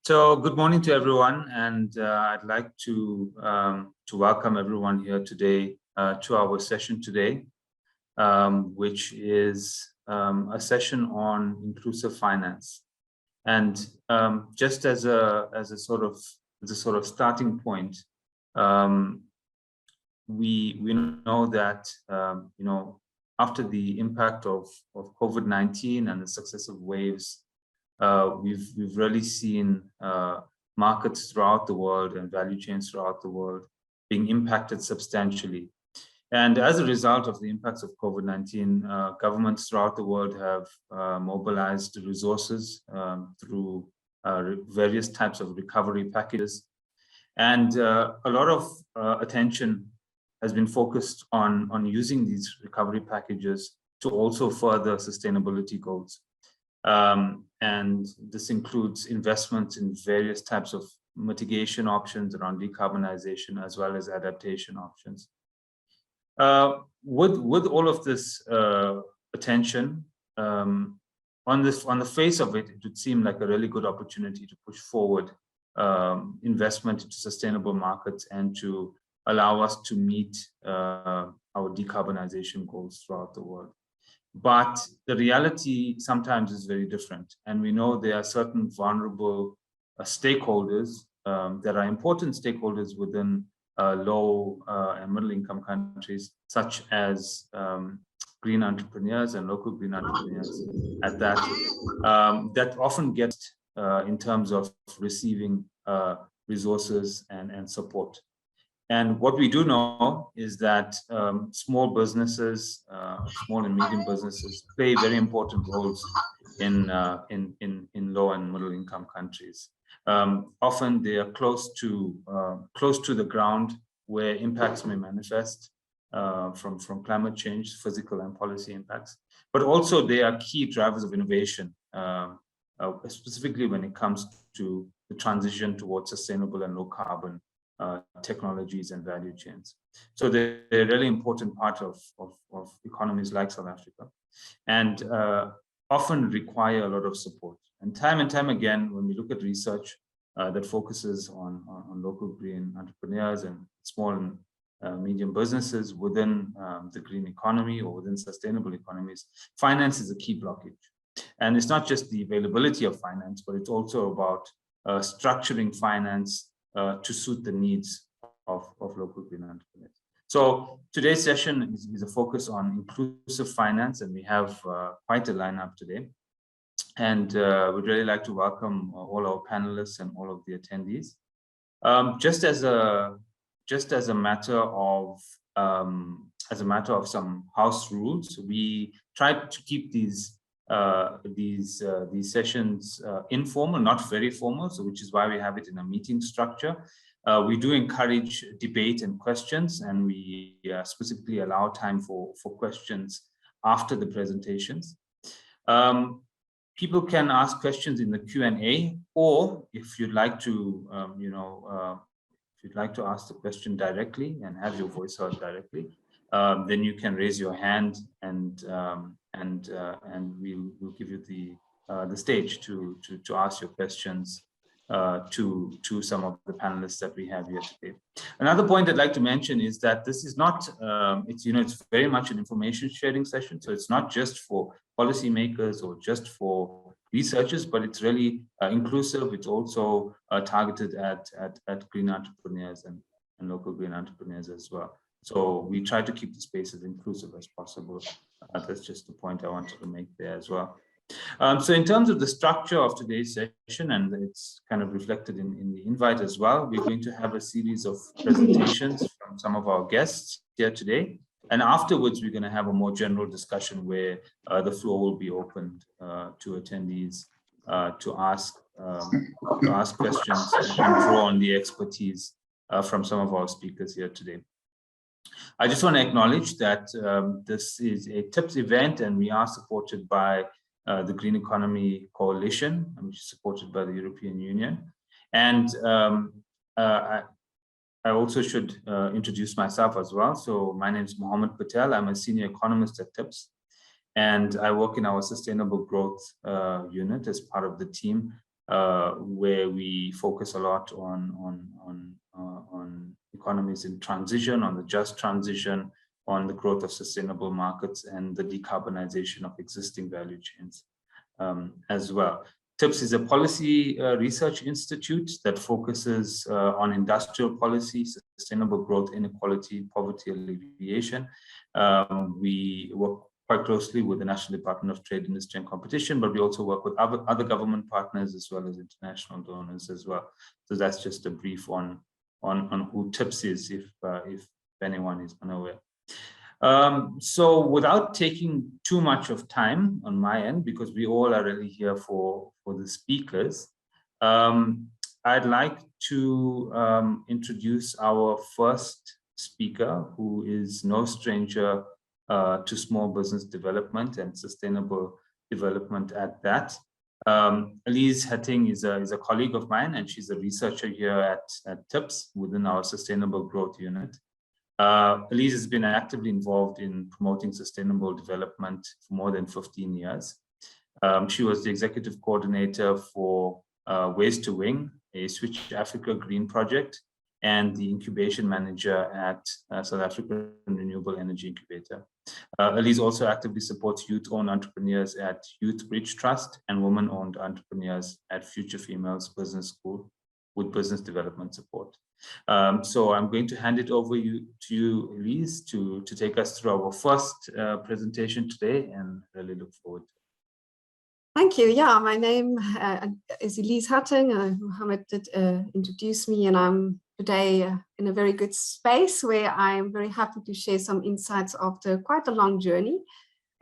So good morning to everyone, and I'd like to welcome everyone here today to our session today, which is a session on inclusive finance. And just as a sort of starting point, we know that after the impact of COVID-19 and the successive waves. We've really seen markets throughout the world and value chains throughout the world being impacted substantially. And as a result of the impacts of COVID-19, governments throughout the world have mobilized resources through various types of recovery packages. And a lot of attention has been focused on using these recovery packages to also further sustainability goals. And this includes investments in various types of mitigation options around decarbonization as well as adaptation options. With all of this attention, on the face of it, it would seem like a really good opportunity to push forward investment into sustainable markets and to allow us to meet our decarbonization goals throughout the world. But the reality sometimes is very different. And we know there are certain vulnerable stakeholders that are important stakeholders within low and middle income countries, such as green entrepreneurs and local green entrepreneurs at that, that often get in terms of receiving resources and support. And what we do know is that small businesses, small and medium businesses, play very important roles in low and middle income countries. Often they are close to the ground where impacts may manifest from climate change, physical and policy impacts. But also they are key drivers of innovation, specifically when it comes to the transition towards sustainable and low carbon technologies and value chains. So they're a really important part of economies like South Africa, and often require a lot of support. And time again, when we look at research that focuses on local green entrepreneurs and small and medium businesses within the green economy or within sustainable economies, finance is a key blockage. And it's not just the availability of finance, but it's also about structuring finance to suit the needs of local green entrepreneurs. So today's session is a focus on inclusive finance, and we have quite a lineup today. And we'd really like to welcome all our panelists and all of the attendees. Just as a matter of some house rules, we tried to keep these sessions informal, not very formal, so which is why we have it in a meeting structure. We do encourage debate and questions, and we specifically allow time for questions after the presentations. People can ask questions in the Q&A, or if you'd like to, if you'd like to ask the question directly and have your voice heard directly, then you can raise your hand, and we'll give you the stage to ask your questions to some of the panelists that we have here today. Another point I'd like to mention is that this is not it's very much an information sharing session, so it's not just for policymakers or just for researchers, but it's really inclusive. It's also targeted at green entrepreneurs and local green entrepreneurs as well. So we try to keep the space as inclusive as possible. That's just the point I wanted to make there as well. So in terms of the structure of today's session, and it's kind of reflected in the invite as well, we're going to have a series of presentations from some of our guests here today. And afterwards, we're going to have a more general discussion where the floor will be opened to attendees to ask questions and draw on the expertise from some of our speakers here today. I just want to acknowledge that this is a TIPS event, and we are supported by the Green Economy Coalition, which is supported by the European Union. And I also should introduce myself as well. So my name is Mohammed Patel. I'm a senior economist at TIPS, and I work in our sustainable growth unit as part of the team where we focus a lot on economies in transition, on the just transition, on the growth of sustainable markets, and the decarbonization of existing value chains as well. TIPS is a policy research institute that focuses on industrial policy, sustainable growth, inequality, poverty alleviation. We work quite closely with the National Department of Trade, Industry and Competition, but we also work with other government partners as well as international donors as well. So that's just a brief on who TIPS is, if anyone is unaware. So without taking too much of time on my end, because we all are really here for the speakers, I'd like to introduce our first speaker, who is no stranger to small business development and sustainable development at that. Elise Hetting is a colleague of mine, and she's a researcher here at TIPS within our Sustainable Growth Unit. Elise has been actively involved in promoting sustainable development for more than 15 years. She was the executive coordinator for Ways to Wing, a Switch Africa Green project, and the incubation manager at South African Renewable Energy Incubator. Elise also actively supports youth-owned entrepreneurs at Youth Bridge Trust and women-owned entrepreneurs at Future Females Business School with business development support. So I'm going to hand it over to you, Elise, to take us through our first presentation today, and really look forward to it. Thank you. Yeah, my name is Elise Hetting. Mohammed did introduce me, and I'm today in a very good space where I'm very happy to share some insights after quite a long journey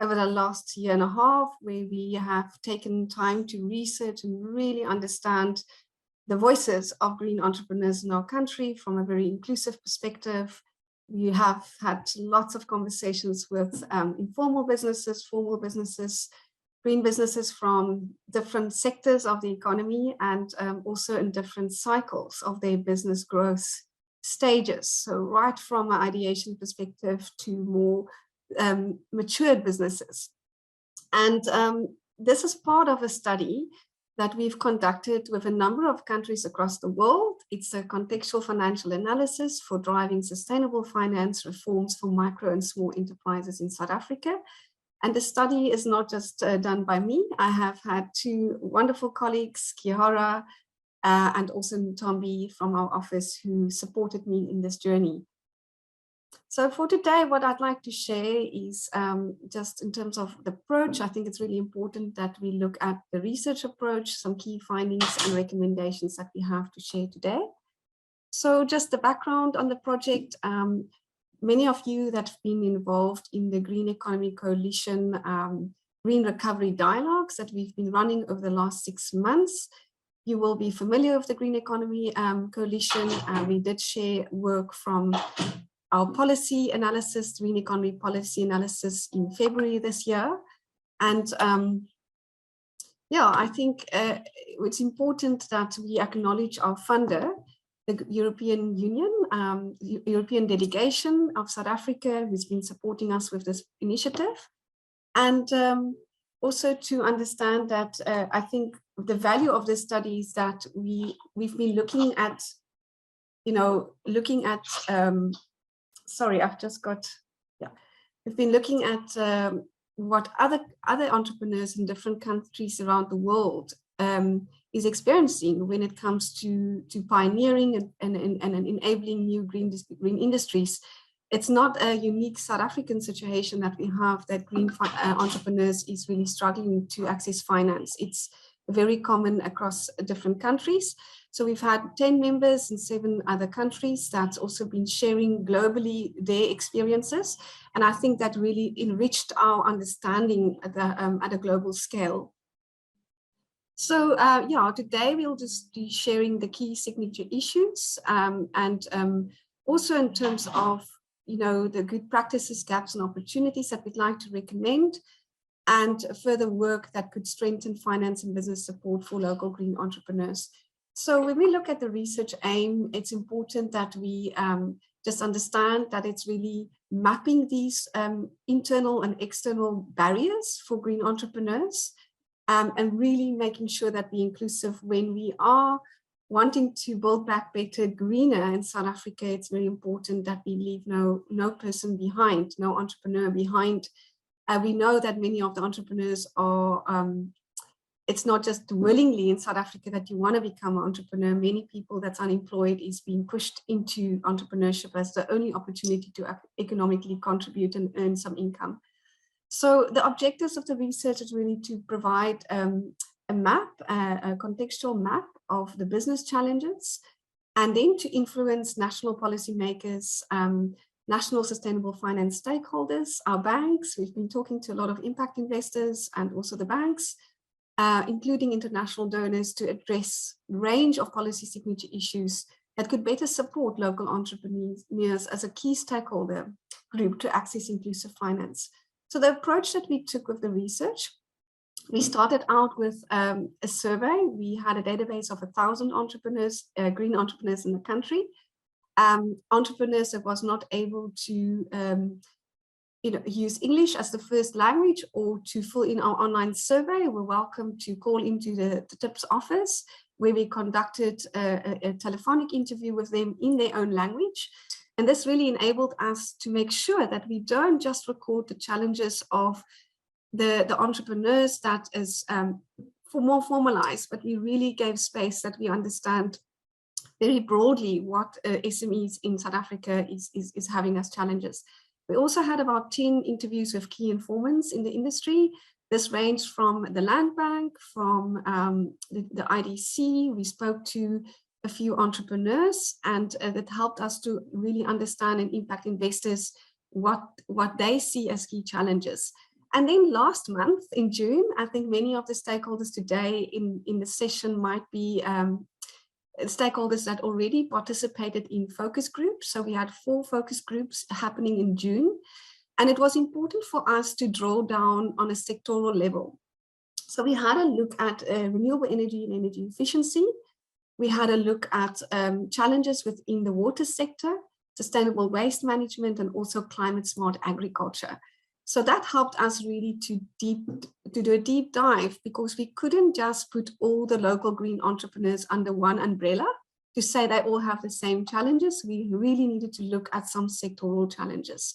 over the last year and a half, where we have taken time to research and really understand the voices of green entrepreneurs in our country from a very inclusive perspective. We have had lots of conversations with informal businesses, formal businesses, green businesses from different sectors of the economy, and also in different cycles of their business growth stages. So right from an ideation perspective to more matured businesses. And this is part of a study that we've conducted with a number of countries across the world. It's a contextual financial analysis for driving sustainable finance reforms for micro and small enterprises in South Africa. And the study is not just done by me. I have had two wonderful colleagues, Kiara and also Ntombi from our office, who supported me in this journey. So for today, what I'd like to share is just in terms of the approach. I think it's really important that we look at the research approach, some key findings and recommendations that we have to share today. So just the background on the project. Many of you that have been involved in the Green Economy Coalition Green Recovery Dialogues that we've been running over the last 6 months, you will be familiar with the Green Economy Coalition. We did share work from our policy analysis, Green Economy Policy Analysis in February this year. And yeah, I think it's important that we acknowledge our funder, the European Union, European delegation of South Africa, who's been supporting us with this initiative. And also to understand that I think the value of this study is that we've been looking at, sorry, I've just got, yeah. We've been looking at what other entrepreneurs in different countries around the world is experiencing when it comes to pioneering and enabling new green industries. It's not a unique South African situation that we have, that green entrepreneurs is really struggling to access finance. It's very common across different countries. So we've had 10 members in 7 other countries that's also been sharing globally their experiences. And I think that really enriched our understanding at a global scale. So yeah, today we'll just be sharing the key signature issues and also in terms of, the good practices, gaps and opportunities that we'd like to recommend, and further work that could strengthen finance and business support for local green entrepreneurs. So when we look at the research aim, it's important that we just understand that it's really mapping these internal and external barriers for green entrepreneurs, and really making sure that we're inclusive when we are wanting to build back better, greener in South Africa. It's very important that we leave no person behind, no entrepreneur behind. We know that many of the entrepreneurs are, it's not just willingly in South Africa that you want to become an entrepreneur. Many people that's unemployed is being pushed into entrepreneurship as the only opportunity to economically contribute and earn some income. So the objectives of the research is really to provide a map, a contextual map of the business challenges, and then to influence national policymakers, national sustainable finance stakeholders, our banks. We've been talking to a lot of impact investors and also the banks, including international donors, to address a range of policy signature issues that could better support local entrepreneurs as a key stakeholder group to access inclusive finance. So the approach that we took with the research, we started out with a survey. We had a database of 1,000 entrepreneurs, green entrepreneurs in the country. Entrepreneurs that was not able to use English as the first language or to fill in our online survey were welcome to call into the TIPS office, where we conducted a telephonic interview with them in their own language. And this really enabled us to make sure that we don't just record the challenges of the entrepreneurs that is for more formalized, but we really gave space that we understand very broadly what SMEs in South Africa is having as challenges. We also had about 10 interviews with key informants in the industry. This ranged from the Land Bank, from the IDC. We spoke to a few entrepreneurs, and that helped us to really understand and impact investors what they see as key challenges. And then last month in June, I think many of the stakeholders today in the session might be stakeholders that already participated in focus groups. So we had 4 focus groups happening in June, and it was important for us to draw down on a sectoral level. So we had a look at renewable energy and energy efficiency. We had a look at challenges within the water sector, sustainable waste management, and also climate smart agriculture. So that helped us really to do a deep dive, because we couldn't just put all the local green entrepreneurs under one umbrella to say they all have the same challenges. We really needed to look at some sectoral challenges.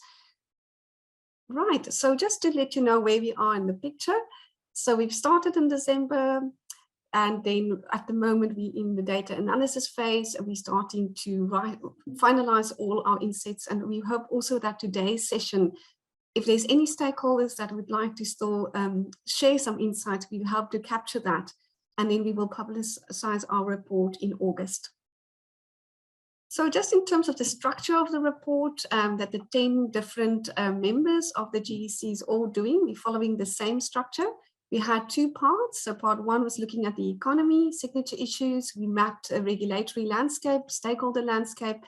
Right, so just to let you know where we are in the picture. So we've started in December, and then at the moment we're in the data analysis phase, and we're starting to finalize all our insights. And we hope also that today's session, if there's any stakeholders that would like to still share some insights, we'll help to capture that. And then we will publicize our report in August. So just in terms of the structure of the report that the 10 different members of the GEC is all doing, we're following the same structure. We had 2 parts. So part 1 was looking at the economy, signature issues. We mapped a regulatory landscape, stakeholder landscape,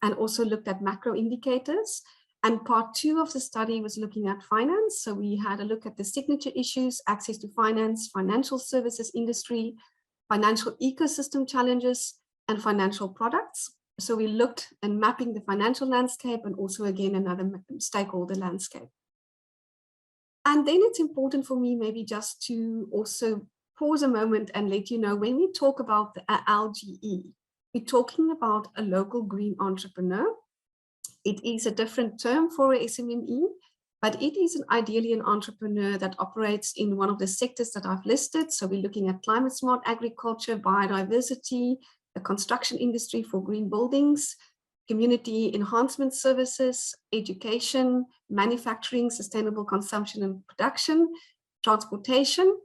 and also looked at macro indicators. And part 2 of the study was looking at finance. So we had a look at the signature issues, access to finance, financial services industry, financial ecosystem challenges, and financial products. So we looked at mapping the financial landscape and also again another stakeholder landscape. And then it's important for me maybe just to also pause a moment and let you know, when we talk about the LGE, we're talking about a local green entrepreneur. It is a different term for a SMME, but it is ideally an entrepreneur that operates in one of the sectors that I've listed. So we're looking at climate smart agriculture, biodiversity, the construction industry for green buildings, community enhancement services, education, manufacturing, sustainable consumption and production, transportation,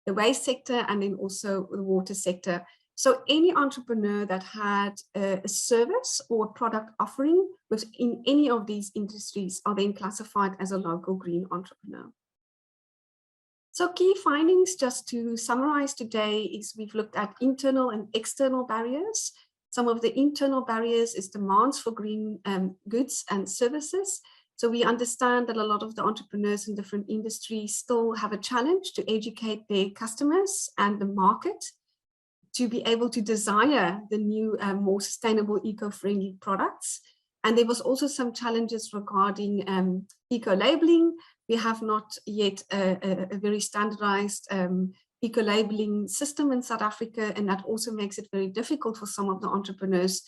the waste sector, and then also the water sector. So any entrepreneur that had a service or a product offering within any of these industries are then classified as a local green entrepreneur. So key findings, just to summarize today, is we've looked at internal and external barriers. Some of the internal barriers is demands for green goods and services. So we understand that a lot of the entrepreneurs in different industries still have a challenge to educate their customers and the market to be able to desire the new, more sustainable, eco-friendly products. And there was also some challenges regarding eco-labeling. We have not yet a very standardized eco-labeling system in South Africa, and that also makes it very difficult for some of the entrepreneurs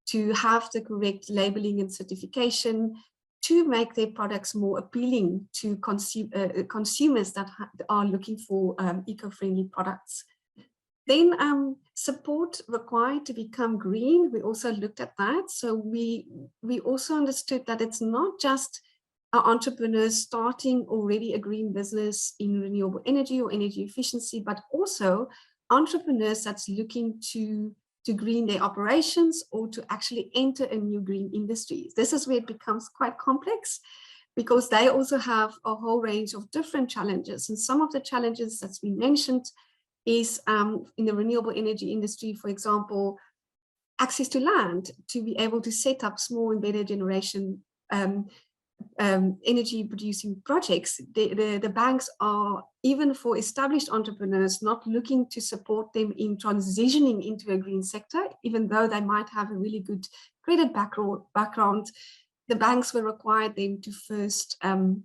to have the correct labeling and certification to make their products more appealing to consumers that are looking for eco-friendly products. Then support required to become green. We also looked at that. So we also understood that it's not just our entrepreneurs starting already a green business in renewable energy or energy efficiency, but also entrepreneurs that's looking to green their operations or to actually enter a new green industry. This is where it becomes quite complex, because they also have a whole range of different challenges. And some of the challenges that's been mentioned is in the renewable energy industry, for example, access to land to be able to set up small embedded generation energy producing projects. The banks are, even for established entrepreneurs, not looking to support them in transitioning into a green sector, even though they might have a really good credit background. The banks will require them to first run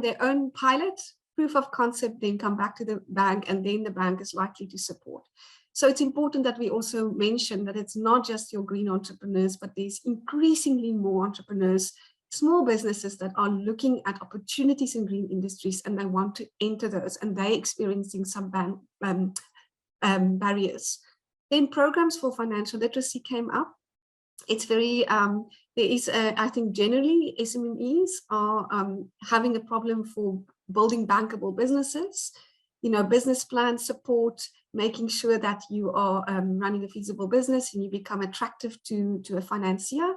their own pilot proof of concept, then come back to the bank, and then the bank is likely to support. So it's important that we also mention that it's not just your green entrepreneurs, but there's increasingly more entrepreneurs, small businesses that are looking at opportunities in green industries, and they want to enter those, and they're experiencing some barriers. Then programs for financial literacy came up. It's very, there is, I think generally SMEs are having a problem for building bankable businesses, business plan support, making sure that you are running a feasible business and you become attractive to a financier.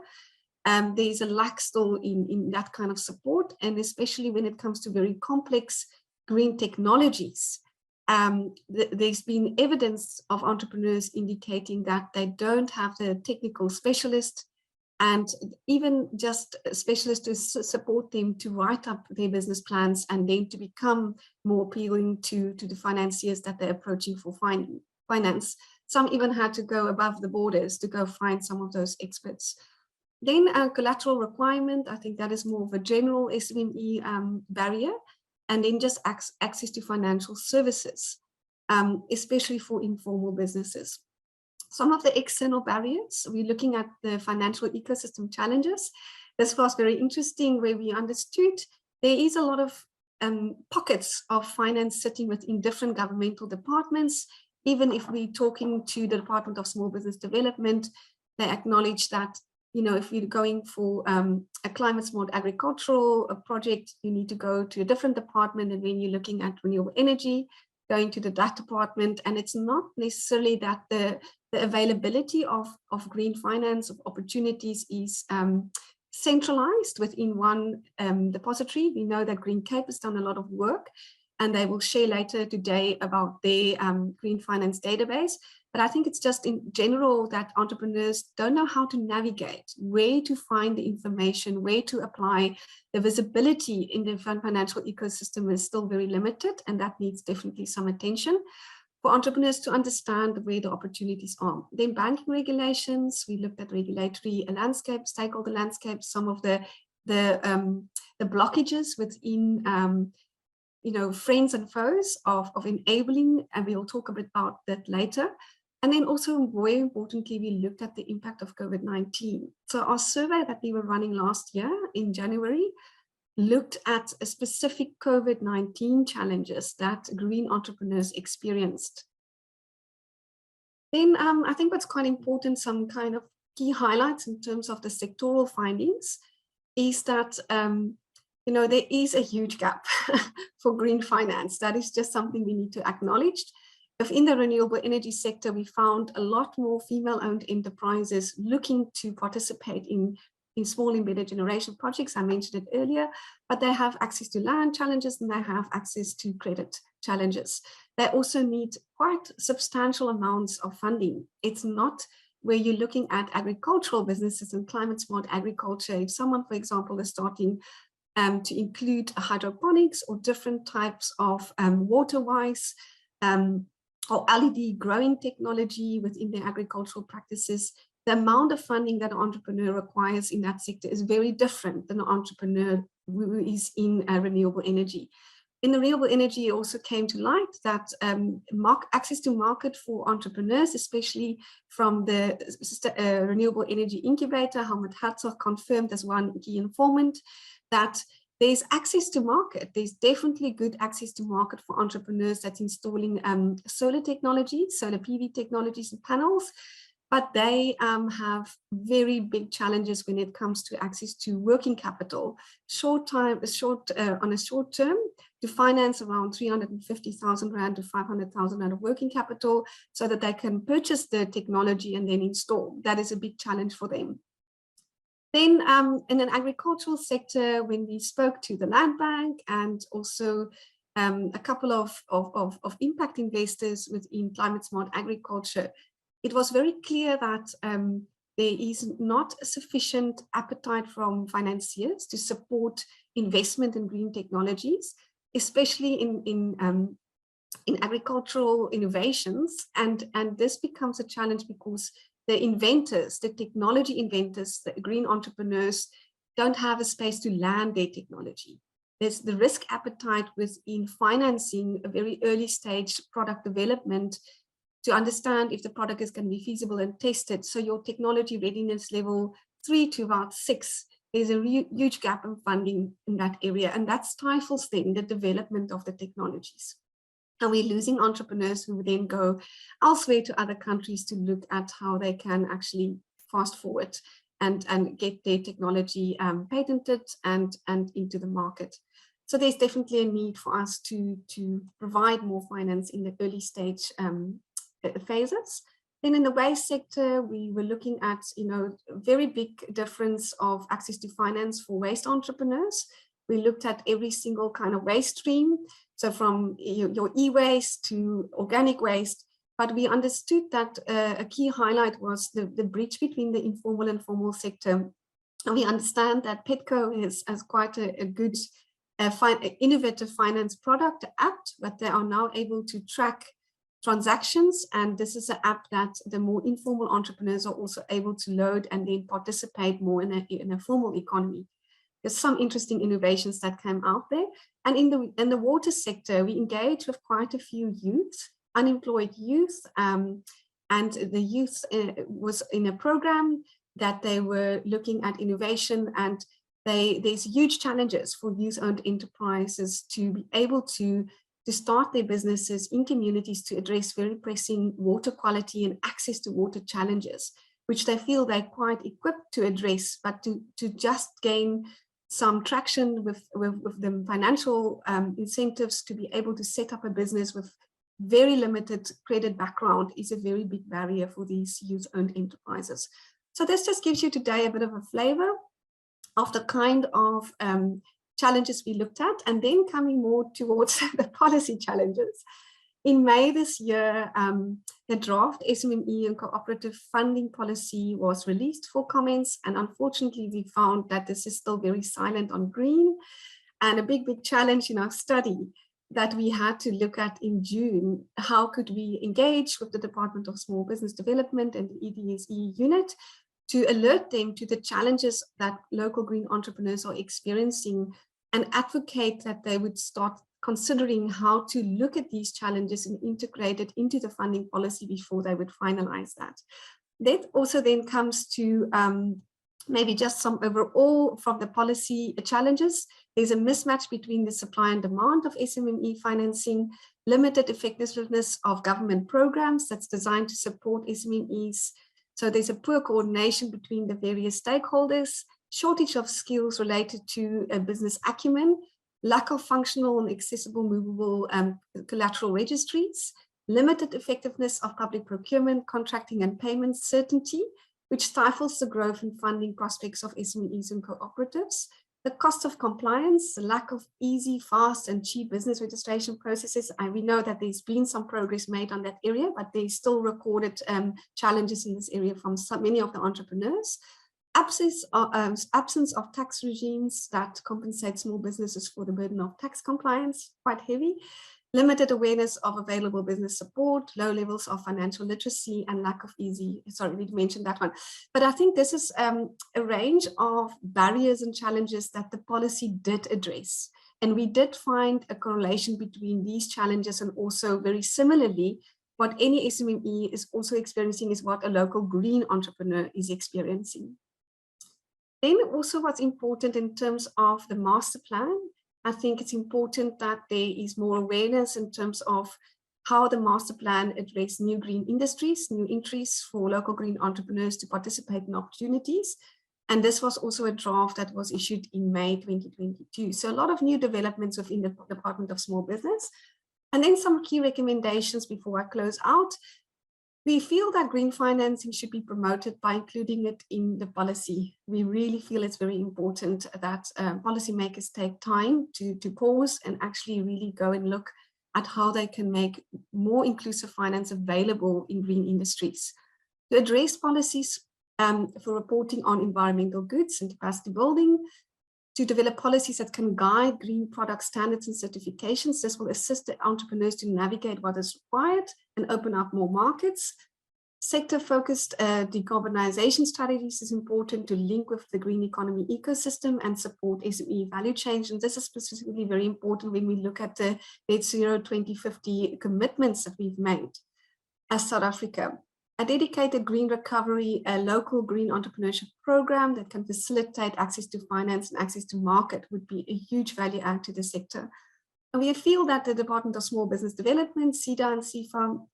There's a lack still in that kind of support, and especially when it comes to very complex green technologies. There's been evidence of entrepreneurs indicating that they don't have the technical specialist and even just specialists to support them to write up their business plans and then to become more appealing to the financiers that they're approaching for finance. Some even had to go above the borders to go find some of those experts. Then collateral requirement, I think that is more of a general SME barrier. And then just access to financial services, especially for informal businesses. Some of the external barriers, we're looking at the financial ecosystem challenges. This was very interesting, where we understood there is a lot of pockets of finance sitting within different governmental departments. Even if we're talking to the Department of Small Business Development, they acknowledge that if you're going for a climate smart agricultural project, you need to go to a different department. And when you're looking at renewable energy, going to that department. And it's not necessarily that the availability of green finance, of opportunities is centralized within one depository. We know that Green Cape has done a lot of work, and they will share later today about their green finance database. But I think it's just in general that entrepreneurs don't know how to navigate, where to find the information, where to apply. The visibility in the financial ecosystem is still very limited, and that needs definitely some attention for entrepreneurs to understand where the opportunities are. Then banking regulations, we looked at regulatory landscape, stakeholder landscape, some of the blockages within friends and foes of enabling, and we'll talk a bit about that later. And then also, very importantly, we looked at the impact of COVID-19. So our survey that we were running last year in January looked at a specific COVID-19 challenges that green entrepreneurs experienced. Then I think what's quite important, some kind of key highlights in terms of the sectoral findings, is that there is a huge gap for green finance. That is just something we need to acknowledge. In the renewable energy sector, we found a lot more female-owned enterprises looking to participate in small embedded generation projects. I mentioned it earlier, but they have access to land challenges and they have access to credit challenges. They also need quite substantial amounts of funding. It's not where you're looking at agricultural businesses and climate smart agriculture. If someone, for example, is starting to include hydroponics or different types of water-wise or LED growing technology within their agricultural practices, the amount of funding that an entrepreneur requires in that sector is very different than an entrepreneur who is in renewable energy. In the renewable energy, it also came to light that access to market for entrepreneurs, especially from the renewable energy incubator, Helmut Herzog confirmed as one key informant, that there's access to market. There's definitely good access to market for entrepreneurs that's installing solar technology, solar PV technologies and panels, but they have very big challenges when it comes to access to working capital. On a short term, to finance around 350,000 Rand to 500,000 Rand of working capital so that they can purchase the technology and then install. That is a big challenge for them. Then in an agricultural sector, when we spoke to the Land Bank and also a couple of impact investors within climate smart agriculture, it was very clear that there is not a sufficient appetite from financiers to support investment in green technologies, especially in agricultural innovations. And this becomes a challenge because the inventors, the technology inventors, the green entrepreneurs don't have a space to land their technology. There's the risk appetite within financing a very early stage product development to understand if the product is going to be feasible and tested. So your technology readiness level 3 to about 6, there's a huge gap in funding in that area. And that stifles then the development of the technologies. And we're losing entrepreneurs who then go elsewhere to other countries to look at how they can actually fast forward and get their technology patented and into the market. So there's definitely a need for us to provide more finance in the early stage phases. Then in the waste sector, we were looking at, a very big difference of access to finance for waste entrepreneurs. We looked at every single kind of waste stream. So from your e-waste to organic waste, but we understood that a key highlight was the bridge between the informal and formal sector. And we understand that Petco is as quite a good innovative finance product app, but they are now able to track transactions. And this is an app that the more informal entrepreneurs are also able to load and then participate more in a formal economy. There's some interesting innovations that came out there. And in the water sector, we engaged with quite a few youth, unemployed youth, and the youth was in a program that they were looking at innovation, and there's huge challenges for youth-owned enterprises to be able to start their businesses in communities to address very pressing water quality and access to water challenges, which they feel they're quite equipped to address, but to just gain some traction with the financial incentives to be able to set up a business with very limited credit background is a very big barrier for these youth-owned enterprises. So this just gives you today a bit of a flavor of the kind of challenges we looked at, and then coming more towards the policy challenges. In May this year, the draft SMME and cooperative funding policy was released for comments, and unfortunately we found that this is still very silent on green. And a big challenge in our study that we had to look at in June, how could we engage with the Department of Small Business Development and the EDSE unit to alert them to the challenges that local green entrepreneurs are experiencing and advocate that they would start considering how to look at these challenges and integrate it into the funding policy before they would finalize that. That also then comes to maybe just some overall from the policy challenges. There's a mismatch between the supply and demand of SMME financing, limited effectiveness of government programs that's designed to support SMMEs. So there's a poor coordination between the various stakeholders, shortage of skills related to business acumen, lack of functional and accessible movable collateral registries, limited effectiveness of public procurement, contracting and payment certainty, which stifles the growth and funding prospects of SMEs and cooperatives, the cost of compliance, the lack of easy, fast and cheap business registration processes. And we know that there's been some progress made on that area, but there's still recorded challenges in this area from many of the entrepreneurs. Absence of tax regimes that compensate small businesses for the burden of tax compliance, quite heavy. Limited awareness of available business support, low levels of financial literacy, and lack of sorry, we mentioned that one. But I think this is a range of barriers and challenges that the policy did address. And we did find a correlation between these challenges, and also very similarly, what any SME is also experiencing is what a local green entrepreneur is experiencing. Then also what's important in terms of the master plan, I think it's important that there is more awareness in terms of how the master plan addresses new green industries, new entries for local green entrepreneurs to participate in opportunities. And this was also a draft that was issued in May 2022. So a lot of new developments within the Department of Small Business. And then some key recommendations before I close out. We feel that green financing should be promoted by including it in the policy. We really feel it's very important that policymakers take time to pause and actually really go and look at how they can make more inclusive finance available in green industries. To address policies for reporting on environmental goods and capacity building, to develop policies that can guide green product standards and certifications. This will assist the entrepreneurs to navigate what is required and open up more markets. Sector-focused decarbonization strategies is important to link with the green economy ecosystem and support SME value chain. And this is specifically very important when we look at the net zero 2050 commitments that we've made as South Africa. A dedicated green recovery, a local green entrepreneurship program that can facilitate access to finance and access to market would be a huge value add to the sector. And we feel that the Department of Small Business Development, SEDA and CIFA,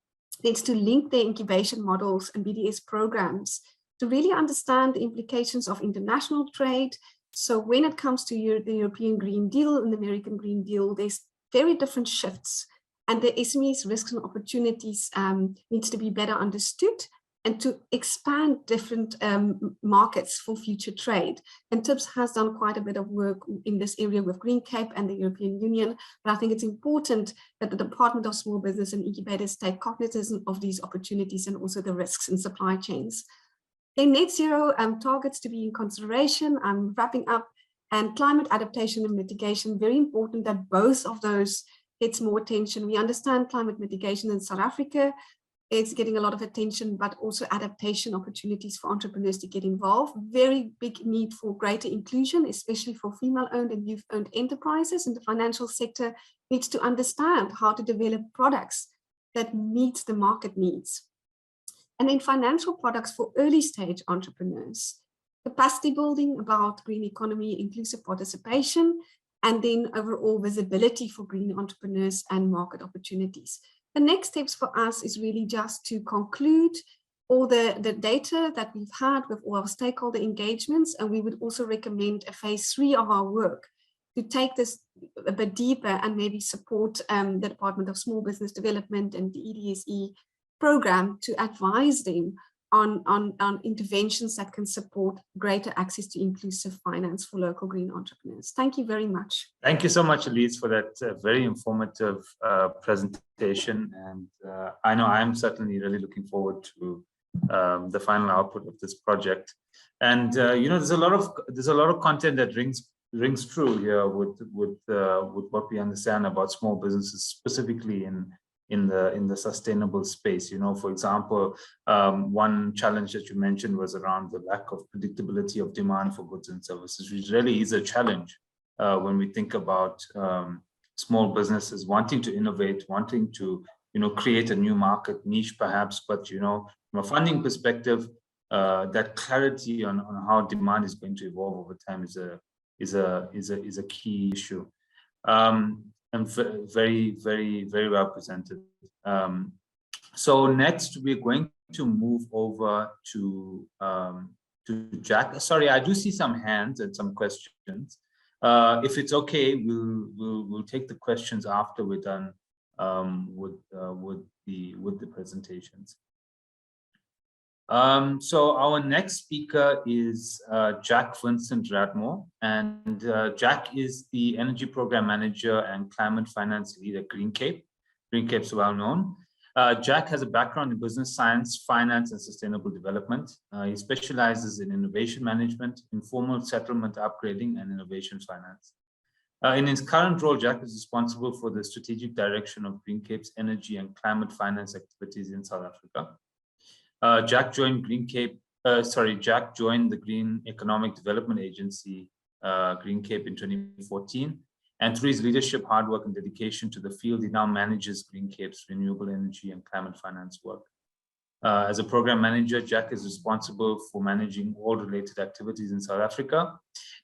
needs to link their incubation models and BDS programs to really understand the implications of international trade. So when it comes to the European Green Deal and the American Green Deal, there's very different shifts. And the SMEs' risks and opportunities needs to be better understood, and to expand different markets for future trade. And TIPS has done quite a bit of work in this area with Green Cape and the European Union, but I think it's important that the Department of Small Business and incubators take cognizance of these opportunities and also the risks in supply chains. Then net zero targets to be in consideration. I'm wrapping up. And climate adaptation and mitigation, very important that both of those gets more attention. We understand climate mitigation in South Africa, it's getting a lot of attention, but also adaptation opportunities for entrepreneurs to get involved. Very big need for greater inclusion, especially for female-owned and youth-owned enterprises, and the financial sector needs to understand how to develop products that meet the market needs. And then financial products for early-stage entrepreneurs. Capacity building about green economy, inclusive participation, and then overall visibility for green entrepreneurs and market opportunities. The next steps for us is really just to conclude all the data that we've had with all our stakeholder engagements, and we would also recommend a phase 3 of our work to take this a bit deeper and maybe support the Department of Small Business Development and the EDSE program to advise them on interventions that can support greater access to inclusive finance for local green entrepreneurs. Thank you very much. Thank you so much, Elise, for that very informative presentation. And I know I'm certainly really looking forward to the final output of this project. And you know, there's a lot of content that rings true here with what we understand about small businesses, specifically in the sustainable space. You know, for example, one challenge that you mentioned was around the lack of predictability of demand for goods and services, which really is a challenge when we think about small businesses wanting to innovate, wanting to, you know, create a new market niche perhaps, but, you know, from a funding perspective, that clarity on how demand is going to evolve over time is a key issue. And very, very, very well presented. So next, we're going to move over to Jack. Sorry, I do see some hands and some questions. If it's okay, we'll take the questions after we're done with the presentations. So our next speaker is Jack Vincent Radmore, and Jack is the Energy Program Manager and Climate Finance Lead at Green Cape. Green Cape's well known. Jack has a background in business science, finance, and sustainable development. He specializes in innovation management, informal settlement upgrading, and innovation finance. In his current role, Jack is responsible for the strategic direction of Green Cape's energy and climate finance activities in South Africa. Jack joined the Green Economic Development Agency, Green Cape, in 2014. And through his leadership, hard work, and dedication to the field, he now manages Green Cape's renewable energy and climate finance work. As a program manager, Jack is responsible for managing all related activities in South Africa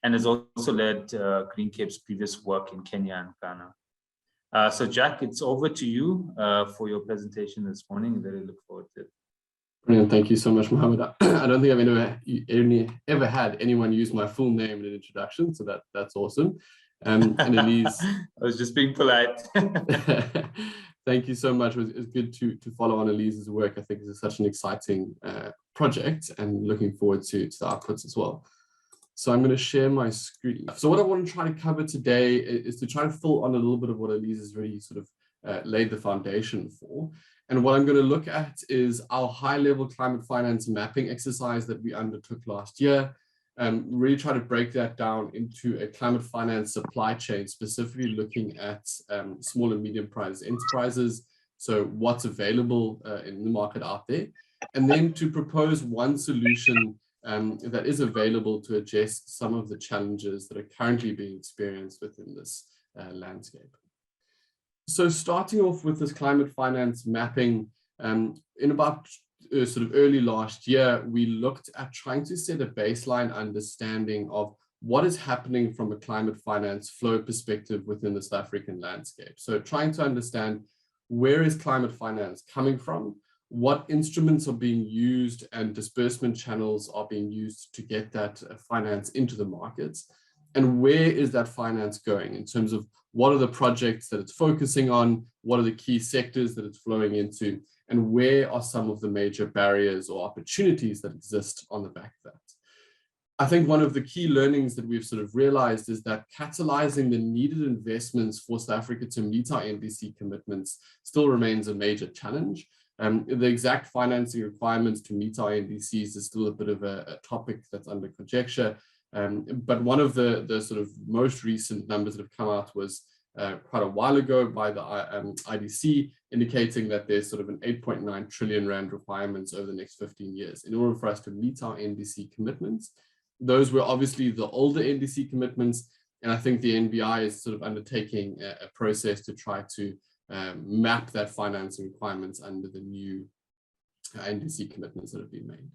and has also led Green Cape's previous work in Kenya and Ghana. So Jack, it's over to you for your presentation this morning. I really look forward to it. Brilliant. Thank you so much, Mohammed. I don't think I've ever had anyone use my full name in an introduction, so that's awesome. And Elise, I was just being polite. thank you so much. It's good to follow on Elise's work. I think it's such an exciting project, and looking forward to the outputs as well. So I'm going to share my screen. So what I want to try to cover today is to try to fill on a little bit of what Elise has really sort of laid the foundation for. And what I'm going to look at is our high-level climate finance mapping exercise that we undertook last year. Really try to break that down into a climate finance supply chain, specifically looking at small and medium-priced enterprises. So what's available in the market out there, and then to propose one solution that is available to address some of the challenges that are currently being experienced within this landscape. So starting off with this climate finance mapping, in about sort of early last year, we looked at trying to set a baseline understanding of what is happening from a climate finance flow perspective within the South African landscape. So trying to understand, where is climate finance coming from? What instruments are being used and disbursement channels are being used to get that finance into the markets? And where is that finance going in terms of what are the projects that it's focusing on? What are the key sectors that it's flowing into? And where are some of the major barriers or opportunities that exist on the back of that? I think one of the key learnings that we've sort of realized is that catalyzing the needed investments for South Africa to meet our NDC commitments still remains a major challenge. The exact financing requirements to meet our NDCs is still a bit of a topic that's under conjecture. But one of the sort of most recent numbers that have come out was quite a while ago by the IDC, indicating that there's sort of an 8.9 trillion rand requirements over the next 15 years in order for us to meet our NDC commitments. Those were obviously the older NDC commitments, and I think the NBI is sort of undertaking a process to try to map that financing requirements under the new NDC commitments that have been made.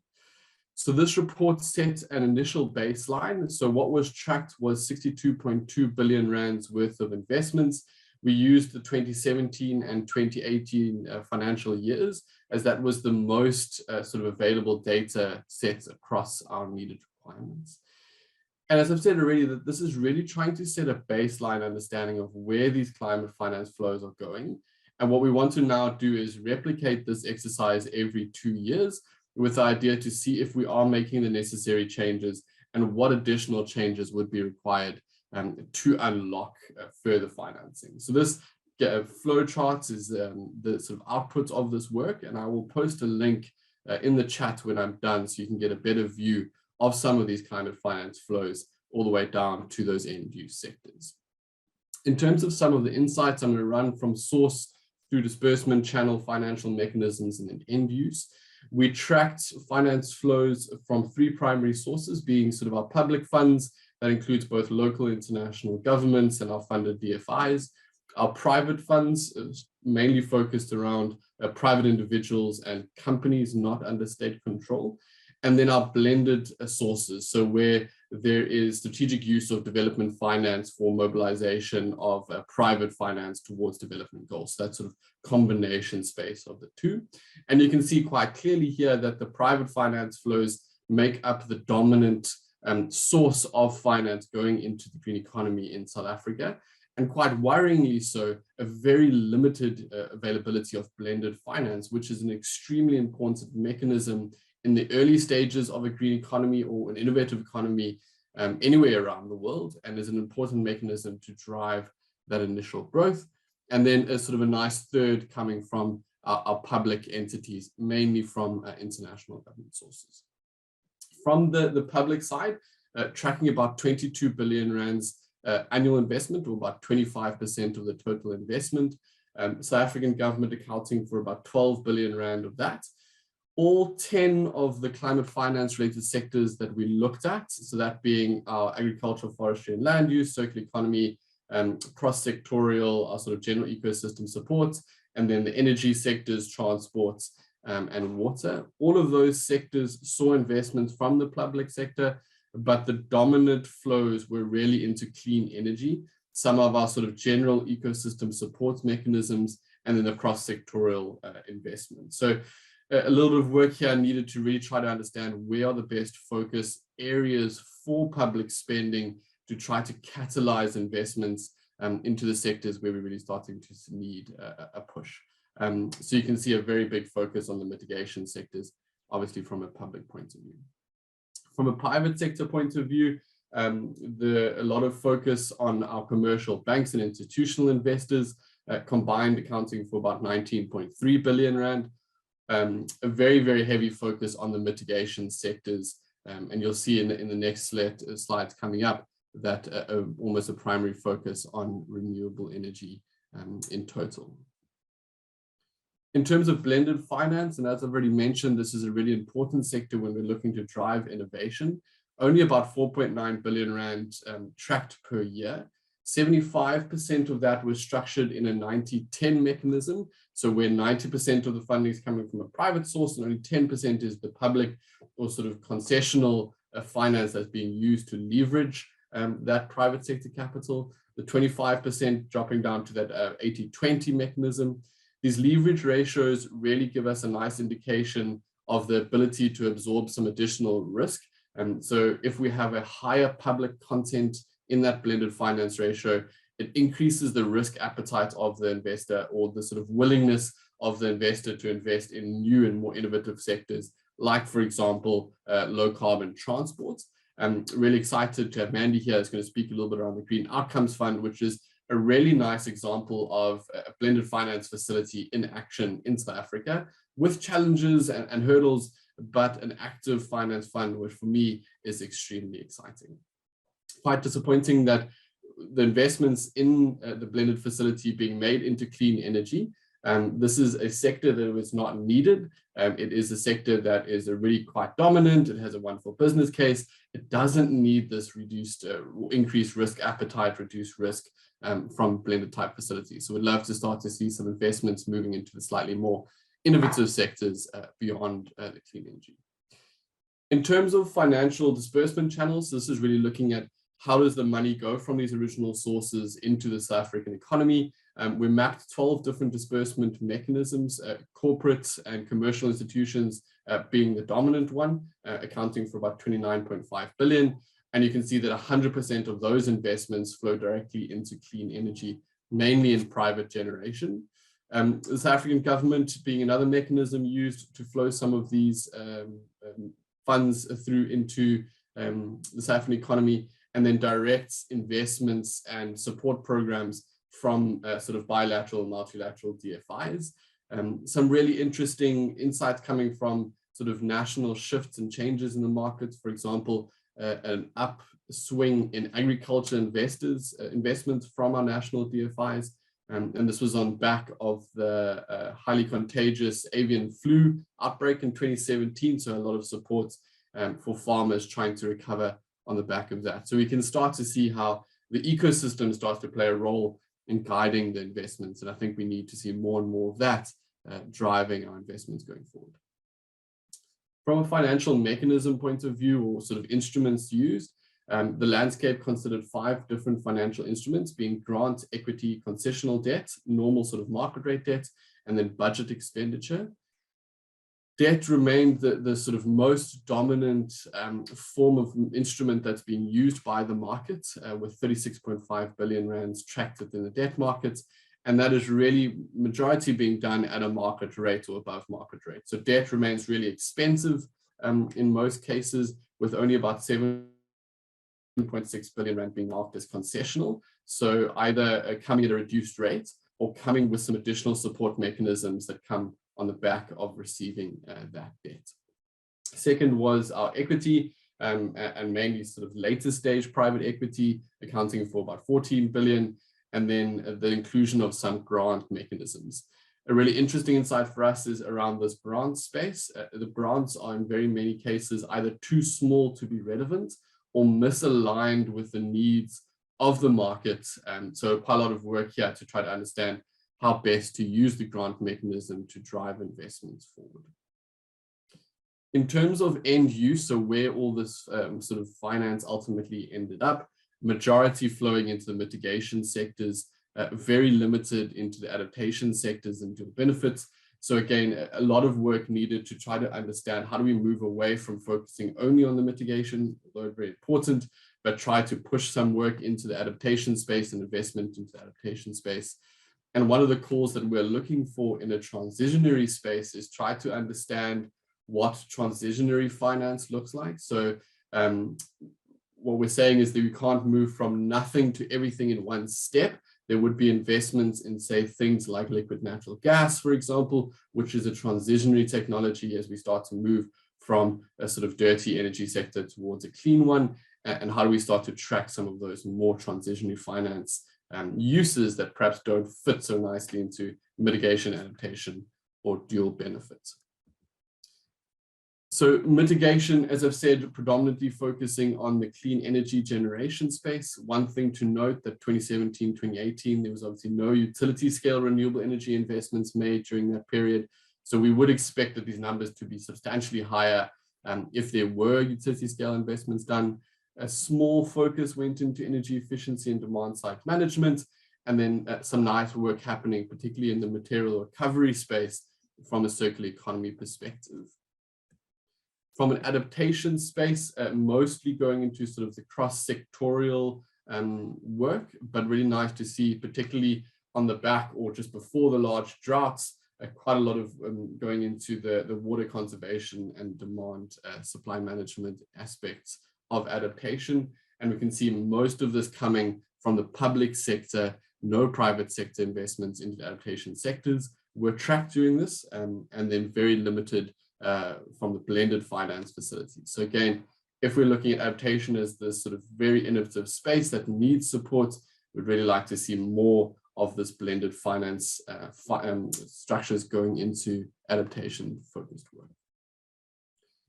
So this report set an initial baseline. So what was tracked was 62.2 billion rands worth of investments. We used the 2017 and 2018 financial years, as that was the most sort of available data sets across our needed requirements. And as I've said already, that this is really trying to set a baseline understanding of where these climate finance flows are going. And what we want to now do is replicate this exercise every 2 years, with the idea to see if we are making the necessary changes and what additional changes would be required to unlock further financing. So this flow charts is the sort of output of this work, and I will post a link in the chat when I'm done, so you can get a better view of some of these climate finance flows all the way down to those end use sectors. In terms of some of the insights, I'm going to run from source through disbursement channel, financial mechanisms, and then end use. We tracked finance flows from 3 primary sources, being sort of our public funds, that includes both local and international governments and our funded DFIs. Our private funds mainly focused around private individuals and companies not under state control. And then our blended sources, so where there is strategic use of development finance for mobilization of private finance towards development goals. So that sort of combination space of the two. And you can see quite clearly here that the private finance flows make up the dominant source of finance going into the green economy in South Africa. And quite worryingly so, a very limited availability of blended finance, which is an extremely important mechanism in the early stages of a green economy or an innovative economy anywhere around the world, and is an important mechanism to drive that initial growth. And then a sort of a nice third coming from our public entities, mainly from international government sources. From the public side, tracking about 22 billion rands annual investment, or about 25% of the total investment. South African government accounting for about 12 billion rand of that. All 10 of the climate finance related sectors that we looked at, so that being our agricultural, forestry and land use, circular economy, cross-sectorial, our sort of general ecosystem support, and then the energy sectors, transport, and water. All of those sectors saw investments from the public sector, but the dominant flows were really into clean energy, some of our sort of general ecosystem support mechanisms, and then the cross-sectorial investment. So a little bit of work here needed to really try to understand where are the best focus areas for public spending to try to catalyze investments into the sectors where we're really starting to need a push. So you can see a very big focus on the mitigation sectors, obviously from a public point of view. From a private sector point of view, a lot of focus on our commercial banks and institutional investors, combined accounting for about 19.3 billion rand. A very, very heavy focus on the mitigation sectors. And you'll see in the next slides coming up that almost a primary focus on renewable energy in total. In terms of blended finance, and as I've already mentioned, this is a really important sector when we're looking to drive innovation. Only about 4.9 billion rand tracked per year. 75% of that was structured in a 90-10 mechanism. So where 90% of the funding is coming from a private source and only 10% is the public or sort of concessional finance that's being used to leverage that private sector capital. The 25% dropping down to that 80-20 mechanism. These leverage ratios really give us a nice indication of the ability to absorb some additional risk. And so if we have a higher public content in that blended finance ratio, it increases the risk appetite of the investor, or the sort of willingness of the investor to invest in new and more innovative sectors, like, for example, low carbon transport. I'm really excited to have Mandy here, who's going to speak a little bit around the Green Outcomes Fund, which is a really nice example of a blended finance facility in action in South Africa, with challenges and hurdles, but an active finance fund, which for me is extremely exciting. Quite disappointing that the investments in the blended facility being made into clean energy. This is a sector that was not needed. It is a sector that is really quite dominant. It has a wonderful business case. It doesn't need this reduced, increased risk appetite, reduced risk from blended type facilities. So we'd love to start to see some investments moving into the slightly more innovative sectors beyond the clean energy. In terms of financial disbursement channels, this is really looking at how does the money go from these original sources into the South African economy. We mapped 12 different disbursement mechanisms, corporate and commercial institutions being the dominant one, accounting for about 29.5 billion. And you can see that 100% of those investments flow directly into clean energy, mainly in private generation. The South African government being another mechanism used to flow some of these funds through into the South African economy, and then directs investments and support programs from sort of bilateral, multilateral DFIs. Some really interesting insights coming from sort of national shifts and changes in the markets. For example, an upswing in agriculture investments from our national DFIs. And this was on back of the highly contagious avian flu outbreak in 2017. So a lot of support for farmers trying to recover on the back of that. So we can start to see how the ecosystem starts to play a role in guiding the investments. And I think we need to see more and more of that driving our investments going forward. From a financial mechanism point of view, or sort of instruments used, the landscape considered 5 different financial instruments, being grant, equity, concessional debt, normal sort of market rate debt, and then budget expenditure. Debt remained the sort of most dominant form of instrument that's being used by the market, with 36.5 billion rands tracked within the debt markets. And that is really majority being done at a market rate or above market rate. So debt remains really expensive in most cases, with only about 7.6 billion rand being marked as concessional. So either coming at a reduced rate or coming with some additional support mechanisms that come on the back of receiving that debt. Second was our equity, and mainly sort of later stage private equity, accounting for about 14 billion, and then the inclusion of some grant mechanisms. A really interesting insight for us is around this grant space. The grants are in very many cases either too small to be relevant or misaligned with the needs of the market. So quite a lot of work here to try to understand how best to use the grant mechanism to drive investments forward. In terms of end use, so where all this sort of finance ultimately ended up, majority flowing into the mitigation sectors, very limited into the adaptation sectors and dual benefits. So again, a lot of work needed to try to understand how do we move away from focusing only on the mitigation, although very important, but try to push some work into the adaptation space and investment into the adaptation space. And one of the calls that we're looking for in a transitionary space is try to understand what transitionary finance looks like. So what we're saying is that we can't move from nothing to everything in one step. There would be investments in, say, things like liquid natural gas, for example, which is a transitionary technology as we start to move from a sort of dirty energy sector towards a clean one. And how do we start to track some of those more transitionary finance uses that perhaps don't fit so nicely into mitigation, adaptation, or dual benefits. So mitigation, as I've said, predominantly focusing on the clean energy generation space. One thing to note that 2017, 2018, there was obviously no utility scale renewable energy investments made during that period. So we would expect that these numbers to be substantially higher if there were utility scale investments done. A small focus went into energy efficiency and demand side management, and then some nice work happening, particularly in the material recovery space from a circular economy perspective. From an adaptation space, mostly going into sort of the cross-sectorial work, but really nice to see, particularly on the back or just before the large droughts, quite a lot of going into the water conservation and demand supply management aspects of adaptation. And we can see most of this coming from the public sector, no private sector investments into the adaptation sectors were tracked during this, and then very limited from the blended finance facilities. So again, if we're looking at adaptation as this sort of very innovative space that needs support, we'd really like to see more of this blended finance structures going into adaptation focused work.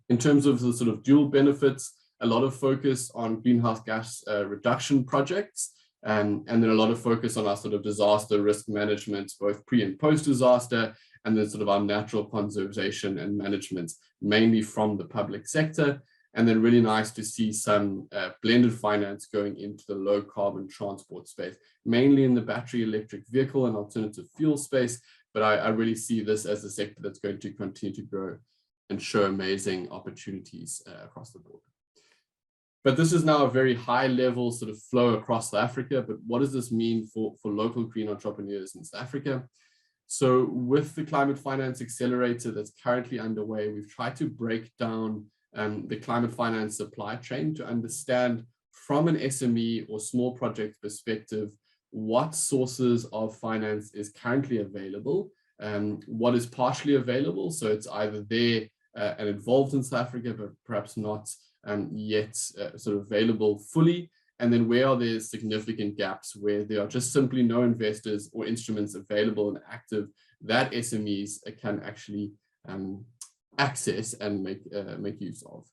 In terms of the sort of dual benefits, a lot of focus on greenhouse gas reduction projects, and then a lot of focus on our sort of disaster risk management, both pre and post disaster, and then sort of our natural conservation and management, mainly from the public sector. And then really nice to see some blended finance going into the low carbon transport space, mainly in the battery electric vehicle and alternative fuel space. But I really see this as a sector that's going to continue to grow and show amazing opportunities across the board. But this is now a very high level sort of flow across South Africa. But what does this mean for local green entrepreneurs in South Africa? So with the Climate Finance Accelerator that's currently underway, we've tried to break down the climate finance supply chain to understand from an SME or small project perspective, what sources of finance is currently available, what is partially available. So it's either there and involved in South Africa, but perhaps not yet sort of available fully. And then where are there significant gaps where there are just simply no investors or instruments available and active that SMEs can actually access and make use of.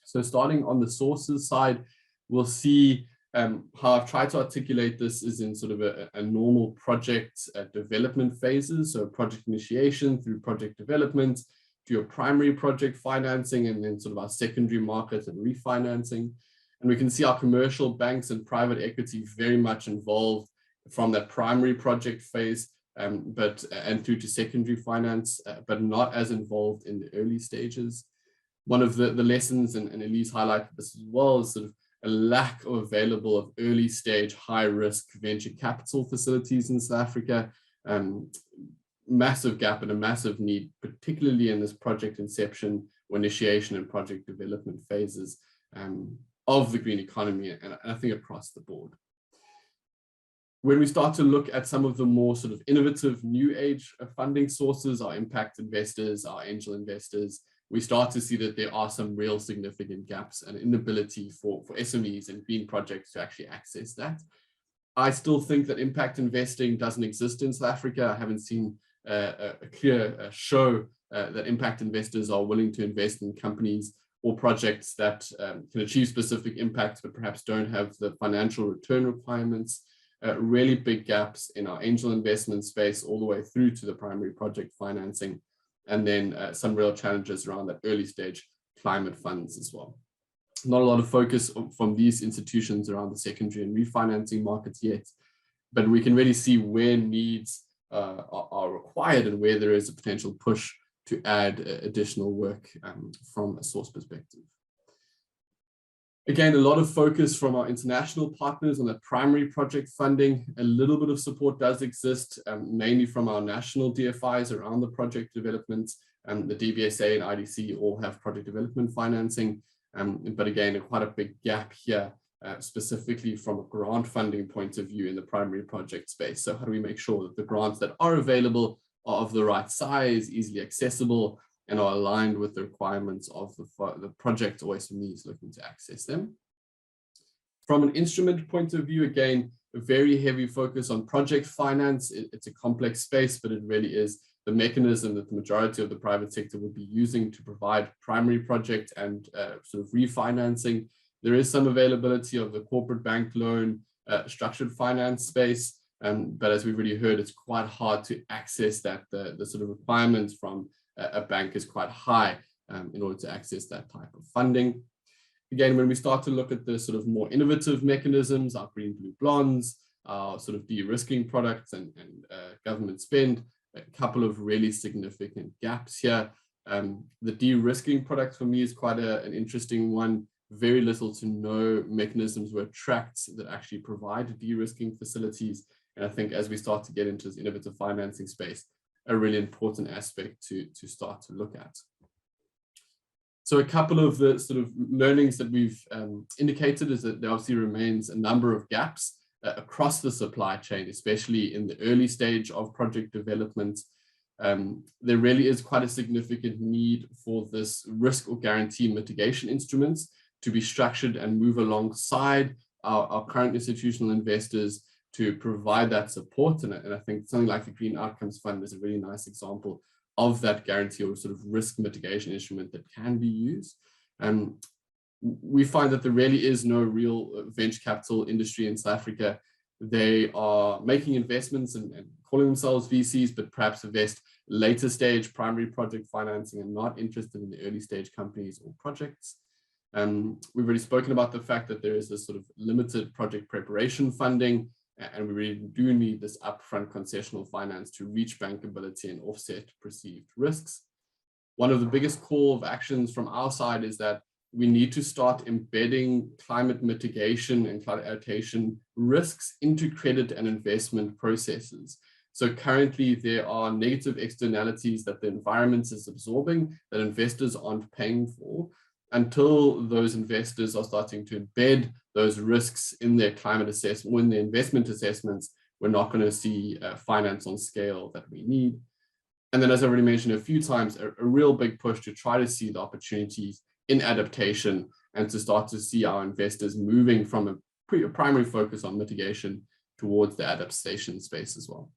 So starting on the sources side, we'll see how I've tried to articulate this is in sort of a normal project development phases. So project initiation through project development, to your primary project financing, and then sort of our secondary market and refinancing. And we can see our commercial banks and private equity very much involved from that primary project phase, and through to secondary finance, but not as involved in the early stages. One of the lessons, and Elise highlighted this as well, is sort of a lack of available of early stage high risk venture capital facilities in South Africa. Massive gap and a massive need, particularly in this project inception or initiation and project development phases of the green economy, and I think across the board. When we start to look at some of the more sort of innovative new age funding sources, our impact investors, our angel investors, we start to see that there are some real significant gaps and inability for SMEs and green projects to actually access that. I still think that impact investing doesn't exist in South Africa. I haven't seen a clear show that impact investors are willing to invest in companies or projects that can achieve specific impacts, but perhaps don't have the financial return requirements. Really big gaps in our angel investment space all the way through to the primary project financing, and then some real challenges around that early stage climate funds as well. Not a lot of focus from these institutions around the secondary and refinancing markets yet, but we can really see where needs are required and where there is a potential push to add additional work from a source perspective. Again, a lot of focus from our international partners on the primary project funding. A little bit of support does exist, mainly from our national DFIs around the project development. The DBSA and IDC all have project development financing, but again, quite a big gap here, specifically from a grant funding point of view in the primary project space. So how do we make sure that the grants that are available are of the right size, easily accessible, and are aligned with the requirements of the project or SMEs looking to access them? From an instrument point of view, again, a very heavy focus on project finance. It's a complex space, but it really is the mechanism that the majority of the private sector would be using to provide primary project and sort of refinancing. There is some availability of the corporate bank loan, structured finance space, but as we've already heard, it's quite hard to access that. The sort of requirements from a bank is quite high in order to access that type of funding. Again, when we start to look at the sort of more innovative mechanisms, our green blue bonds, our sort of de-risking products and government spend, a couple of really significant gaps here. The de-risking product for me is quite an interesting one. Very little to no mechanisms were tracked that actually provide de-risking facilities. And I think as we start to get into this innovative financing space, a really important aspect to start to look at. So a couple of the sort of learnings that we've indicated is that there obviously remains a number of gaps across the supply chain, especially in the early stage of project development. There really is quite a significant need for this risk or guarantee mitigation instruments to be structured and move alongside our current institutional investors to provide that support. And I think something like the Green Outcomes Fund is a really nice example of that guarantee or sort of risk mitigation instrument that can be used. We find that there really is no real venture capital industry in South Africa. They are making investments and calling themselves VCs, but perhaps invest later stage primary project financing and not interested in the early stage companies or projects. We've already spoken about the fact that there is this sort of limited project preparation funding, and we really do need this upfront concessional finance to reach bankability and offset perceived risks. One of the biggest call of actions from our side is that we need to start embedding climate mitigation and climate adaptation risks into credit and investment processes. So currently there are negative externalities that the environment is absorbing that investors aren't paying for. Until those investors are starting to embed those risks in their climate assessment, or in their investment assessments, we're not going to see finance on scale that we need. And then, as I already mentioned a few times, a real big push to try to see the opportunities in adaptation and to start to see our investors moving from a primary focus on mitigation towards the adaptation space as well.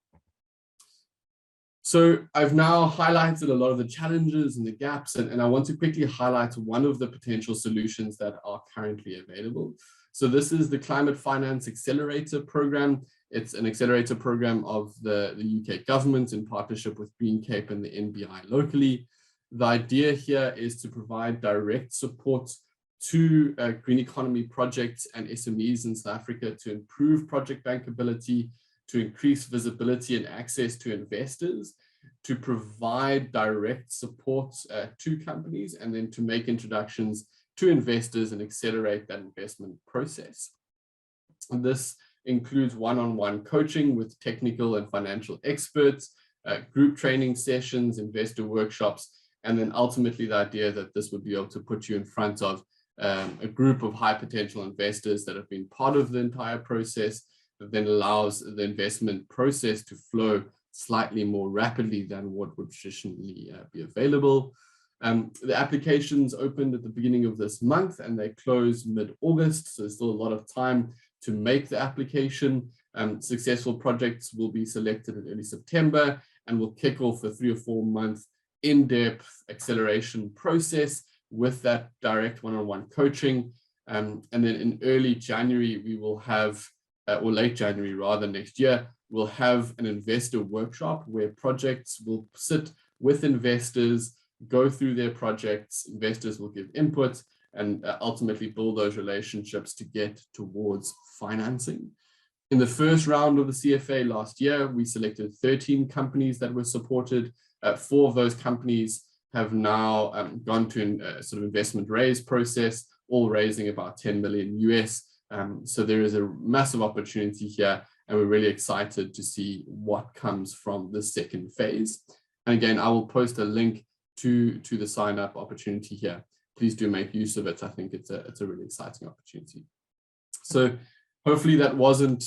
So I've now highlighted a lot of the challenges and the gaps, and I want to quickly highlight one of the potential solutions that are currently available. So this is the Climate Finance Accelerator Program. It's an accelerator program of the UK government in partnership with Green Cape and the NBI locally. The idea here is to provide direct support to green economy projects and SMEs in South Africa to improve project bankability, to increase visibility and access to investors, to provide direct support to companies, and then to make introductions to investors and accelerate that investment process. And this includes one-on-one coaching with technical and financial experts, group training sessions, investor workshops, and then ultimately the idea that this would be able to put you in front of a group of high potential investors that have been part of the entire process, that then allows the investment process to flow slightly more rapidly than what would traditionally be available. The applications opened at the beginning of this month and they close mid-August, so there's still a lot of time to make the application. Successful projects will be selected in early September and will kick off a 3 or 4 month in-depth acceleration process with that direct one-on-one coaching. And then in early January, we will have, or late January rather, next year, we'll have an investor workshop where projects will sit with investors, go through their projects, investors will give input, and ultimately build those relationships to get towards financing. In the first round of the CFA last year, we selected 13 companies that were supported. 4 of those companies have now gone to a sort of investment raise process, all raising about 10 million US. So there is a massive opportunity here, and we're really excited to see what comes from the second phase. And again, I will post a link to the sign up opportunity here. Please do make use of it. I think it's a really exciting opportunity. So hopefully that wasn't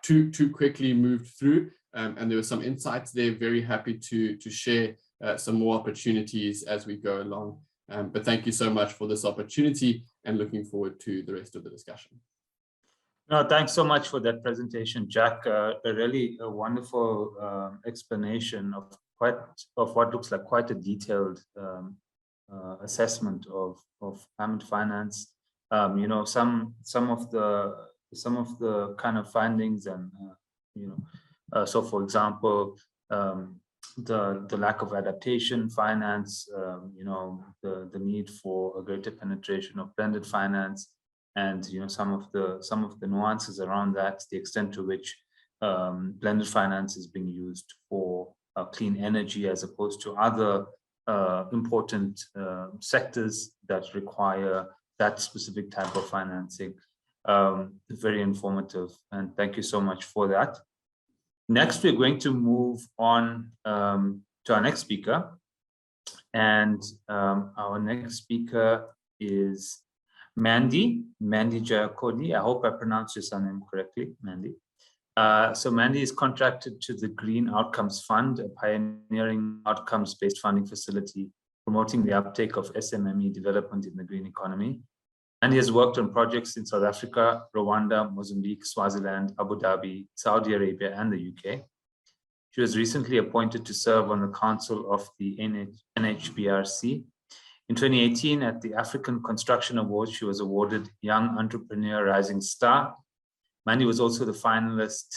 too quickly moved through, and there were some insights there. Very happy to share some more opportunities as we go along. But thank you so much for this opportunity, and looking forward to the rest of the discussion. No, thanks so much for that presentation, Jack. A really wonderful explanation of what looks like quite a detailed assessment of climate finance. You know, some of the kind of findings, and so for example, the lack of adaptation finance, you know, the need for a greater penetration of blended finance, and you know, some of the nuances around that, the extent to which blended finance is being used for clean energy as opposed to other important sectors that require that specific type of financing. Very informative, and thank you so much for that. Next, we're going to move on to our next speaker, and our next speaker is Mandy Jayakodi. I hope I pronounced your surname correctly, Mandy. So Mandy is contracted to the Green Outcomes Fund, a pioneering outcomes-based funding facility promoting the uptake of SMME development in the green economy. And he has worked on projects in South Africa, Rwanda, Mozambique, Swaziland, Abu Dhabi, Saudi Arabia, and the UK. She was recently appointed to serve on the Council of the NHBRC. In 2018, at the African Construction Awards, she was awarded Young Entrepreneur Rising Star. Mandy was also the finalist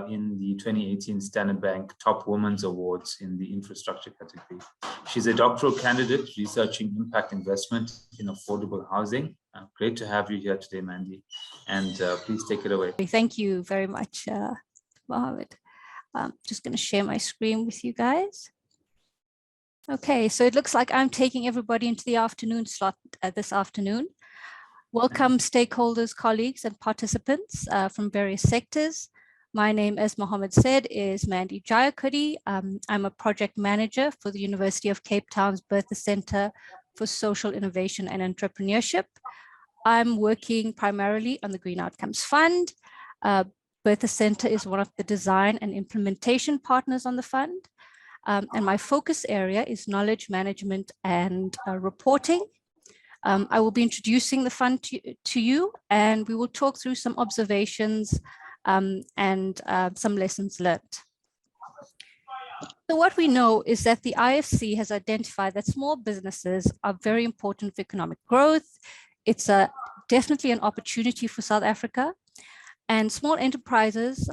in the 2018 Standard Bank Top Women's Awards in the infrastructure category. She's a doctoral candidate researching impact investment in affordable housing. Great to have you here today, Mandy, and please take it away. Thank you very much, Mohammed. I'm just going to share my screen with you guys. Okay, so it looks like I'm taking everybody into the afternoon slot this afternoon. Welcome stakeholders, colleagues, and participants from various sectors. My name, as Mohammed said, is Mandy Jayakodi. I'm a project manager for the University of Cape Town's Bertha Center for Social Innovation and Entrepreneurship. I'm working primarily on the Green Outcomes Fund. Bertha Center is one of the design and implementation partners on the fund. And my focus area is knowledge management and reporting. I will be introducing the fund to you, and we will talk through some observations and some lessons learned. So what we know is that the IFC has identified that small businesses are very important for economic growth. It's definitely an opportunity for South Africa, and small enterprises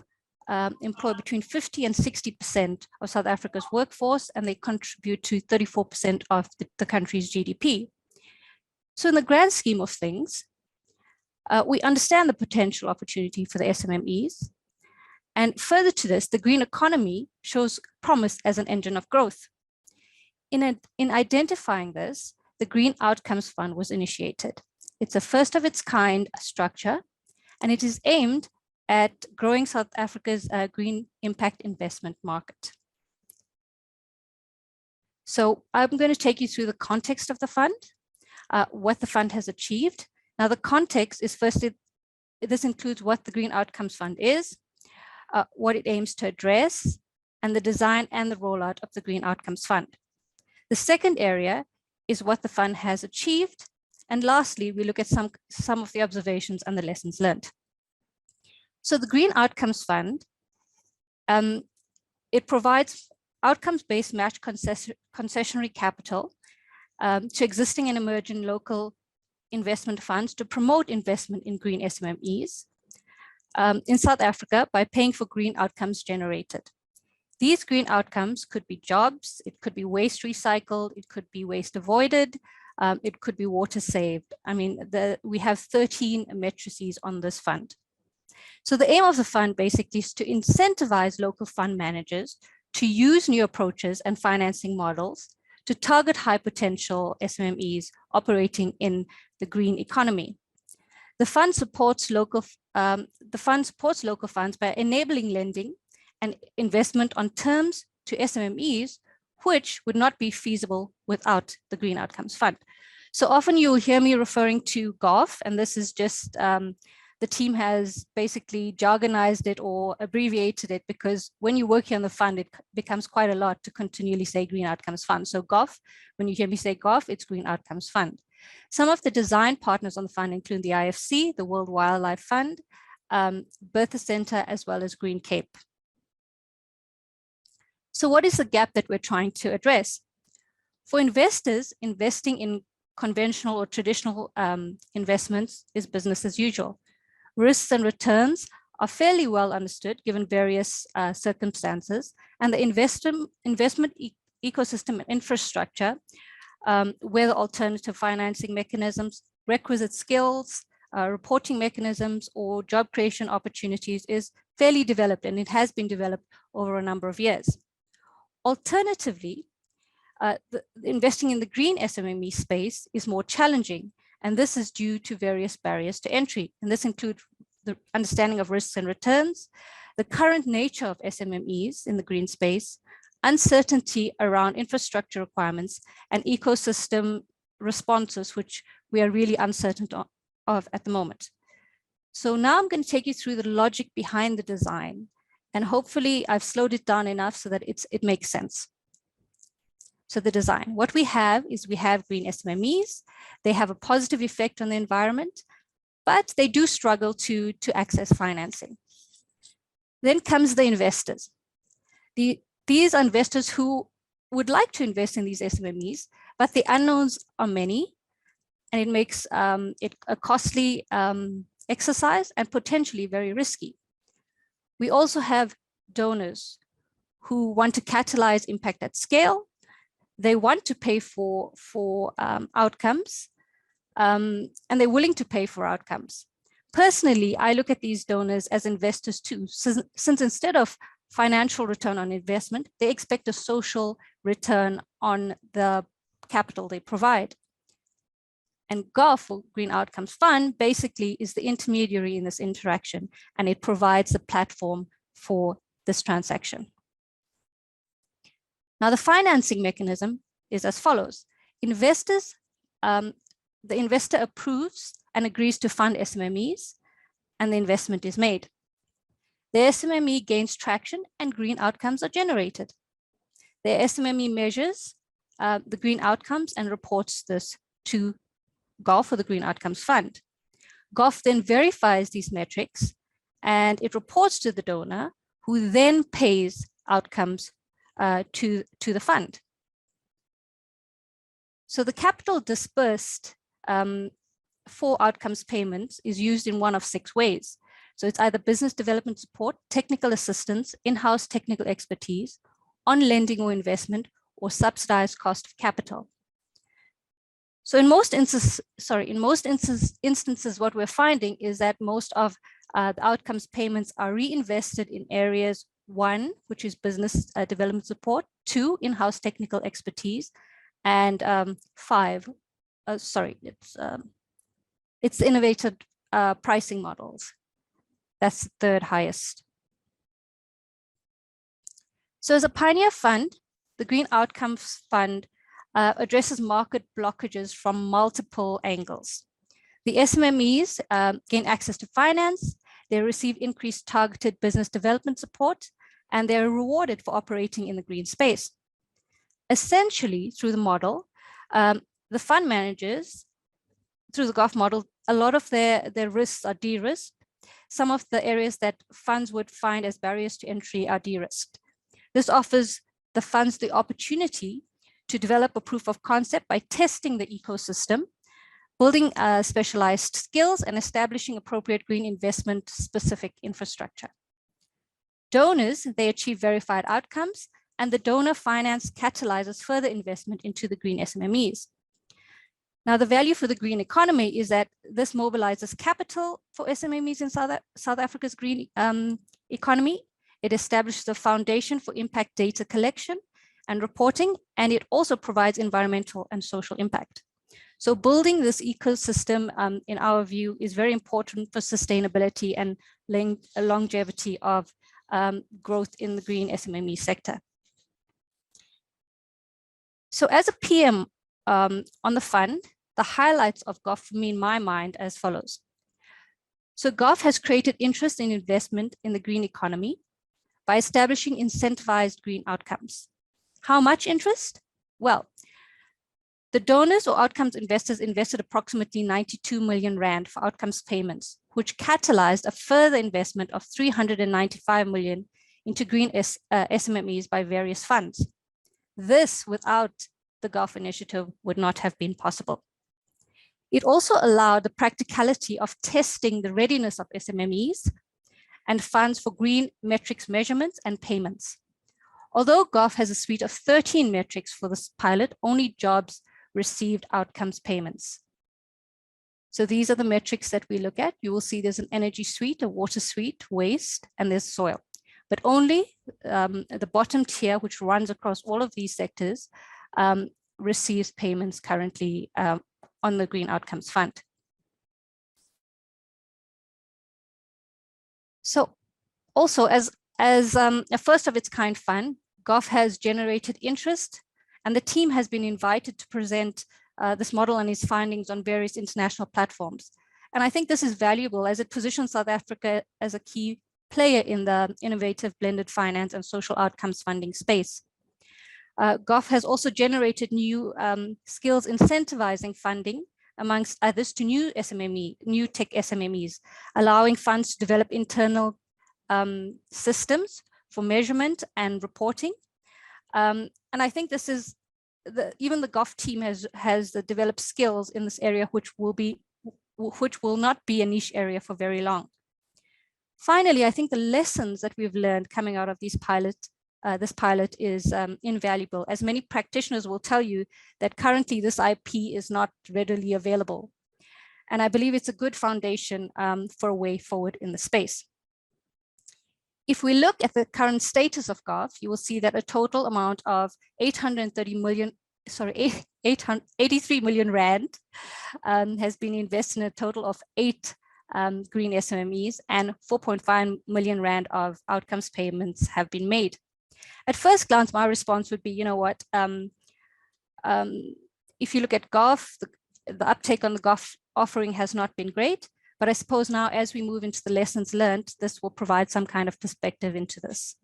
employ between 50 and 60% of South Africa's workforce, and they contribute to 34% of the country's GDP. So in the grand scheme of things, we understand the potential opportunity for the SMMEs. And further to this, the green economy shows promise as an engine of growth. In identifying this, the Green Outcomes Fund was initiated. It's a first of its kind structure, and it is aimed at growing South Africa's green impact investment market. So I'm going to take you through the context of the fund, what the fund has achieved. Now, the context is firstly, this includes what the Green Outcomes Fund is, what it aims to address, and the design and the rollout of the Green Outcomes Fund. The second area is what the fund has achieved. And lastly, we look at some of the observations and the lessons learned. So the Green Outcomes Fund, it provides outcomes-based match concessionary capital to existing and emerging local investment funds to promote investment in green SMMEs in South Africa by paying for green outcomes generated. These green outcomes could be jobs, it could be waste recycled, it could be waste avoided, it could be water saved. I mean, we have 13 matrices on this fund. So the aim of the fund basically is to incentivize local fund managers to use new approaches and financing models to target high potential SMMEs operating in the green economy. The fund supports local funds by enabling lending and investment on terms to SMMEs, which would not be feasible without the Green Outcomes Fund. So often you'll hear me referring to GOF, and this is just, the team has basically jargonized it or abbreviated it, because when you work here on the fund, it becomes quite a lot to continually say Green Outcomes Fund. So GOF, when you hear me say GOF, it's Green Outcomes Fund. Some of the design partners on the fund include the IFC, the World Wildlife Fund, Bertha Center, as well as Green Cape. So what is the gap that we're trying to address? For investors, investing in conventional or traditional investments is business as usual. Risks and returns are fairly well understood given various circumstances, and the investment ecosystem and infrastructure, whether alternative financing mechanisms, requisite skills, reporting mechanisms, or job creation opportunities is fairly developed, and it has been developed over a number of years. Alternatively, investing in the green SMME space is more challenging, and this is due to various barriers to entry. And this includes the understanding of risks and returns, the current nature of SMMEs in the green space, uncertainty around infrastructure requirements, and ecosystem responses, which we are really uncertain of at the moment. So now I'm going to take you through the logic behind the design, and hopefully I've slowed it down enough so that it makes sense. So the design, what we have is we have green SMMEs. They have a positive effect on the environment, but they do struggle to access financing. Then comes the investors. These are investors who would like to invest in these SMMEs, but the unknowns are many, and it makes it a costly exercise and potentially very risky. We also have donors who want to catalyze impact at scale. They want to pay for outcomes, and they're willing to pay for outcomes. Personally, I look at these donors as investors too, since instead of financial return on investment, they expect a social return on the capital they provide. And GOF, or Green Outcomes Fund, basically is the intermediary in this interaction, and it provides the platform for this transaction. Now, the financing mechanism is as follows. Investors, the investor approves and agrees to fund SMMEs, and the investment is made. The SMME gains traction and green outcomes are generated. The SMME measures the green outcomes and reports this to GOF, or the Green Outcomes Fund. GOF then verifies these metrics and it reports to the donor, who then pays outcomes to the fund. So the capital dispersed for outcomes payments is used in one of 6 ways. So it's either business development support, technical assistance, in-house technical expertise, on lending or investment, or subsidized cost of capital. So in most instances, what we're finding is that most of the outcomes payments are reinvested in areas 1, which is business development support, 2, in-house technical expertise, and 5, it's innovative pricing models. That's the 3rd highest. So as a pioneer fund, the Green Outcomes Fund addresses market blockages from multiple angles. The SMMEs gain access to finance, they receive increased targeted business development support, and they're rewarded for operating in the green space. Essentially, through the model, the fund managers, through the GOF model, a lot of their risks are de-risked. Some of the areas that funds would find as barriers to entry are de-risked. This offers the funds the opportunity to develop a proof of concept by testing the ecosystem, building specialized skills, and establishing appropriate green investment specific infrastructure. Donors, they achieve verified outcomes, and the donor finance catalyzes further investment into the green SMMEs. Now, the value for the green economy is that this mobilizes capital for SMMEs in South Africa's green economy. It establishes a foundation for impact data collection and reporting, and it also provides environmental and social impact. So building this ecosystem, in our view, is very important for sustainability and longevity of growth in the green SMME sector. So as a PM on the fund, the highlights of GOF for me in my mind as follows. So GOF has created interest in investment in the green economy by establishing incentivized green outcomes. How much interest? Well, the donors or outcomes investors invested approximately 92 million rand for outcomes payments, which catalyzed a further investment of 395 million into green SMMEs by various funds. This, without the GOF initiative, would not have been possible. It also allowed the practicality of testing the readiness of SMMEs and funds for green metrics measurements and payments. Although GOF has a suite of 13 metrics for this pilot, only jobs received outcomes payments. So these are the metrics that we look at. You will see there's an energy suite, a water suite, waste, and there's soil. But only the bottom tier, which runs across all of these sectors, receives payments currently on the Green Outcomes Fund. So also as a first of its kind fund, GOF has generated interest, and the team has been invited to present this model and its findings on various international platforms. And I think this is valuable as it positions South Africa as a key player in the innovative blended finance and social outcomes funding space. GOF has also generated new skills incentivizing funding, amongst others, to new tech SMMEs, allowing funds to develop internal systems for measurement and reporting. And I think this is, even the GOF team has developed skills in this area, which will not be a niche area for very long. Finally, I think the lessons that we've learned coming out of this pilot is invaluable, as many practitioners will tell you that currently this IP is not readily available. And I believe it's a good foundation for a way forward in the space. If we look at the current status of GOF, you will see that a total amount of 83 million rand has been invested in a total of 8 green SMMEs, and 4.5 million rand of outcomes payments have been made. At first glance, my response would be, you know what, if you look at GOF, the uptake on the GOF offering has not been great. But I suppose now, as we move into the lessons learned, this will provide some kind of perspective into this.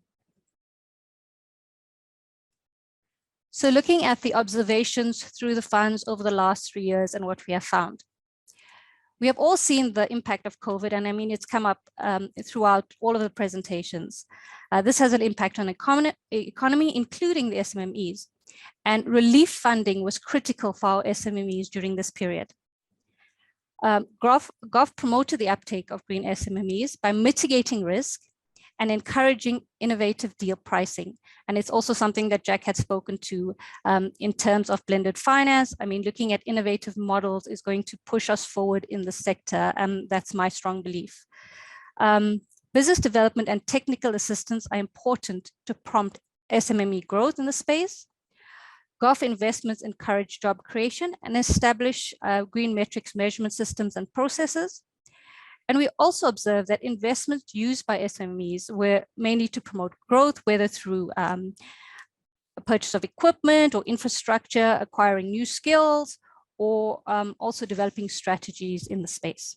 So looking at the observations through the funds over the last 3 years and what we have found. We have all seen the impact of COVID, and I mean, it's come up throughout all of the presentations. This has an impact on economy, including the SMMEs, and relief funding was critical for our SMMEs during this period. GOF promoted the uptake of green SMMEs by mitigating risk and encouraging innovative deal pricing. And it's also something that Jack had spoken to in terms of blended finance. I mean, looking at innovative models is going to push us forward in the sector, and that's my strong belief. Business development and technical assistance are important to prompt SMME growth in the space. GOF investments encourage job creation and establish green metrics measurement systems and processes. And we also observe that investments used by SMEs were mainly to promote growth, whether through a purchase of equipment or infrastructure, acquiring new skills, or also developing strategies in the space.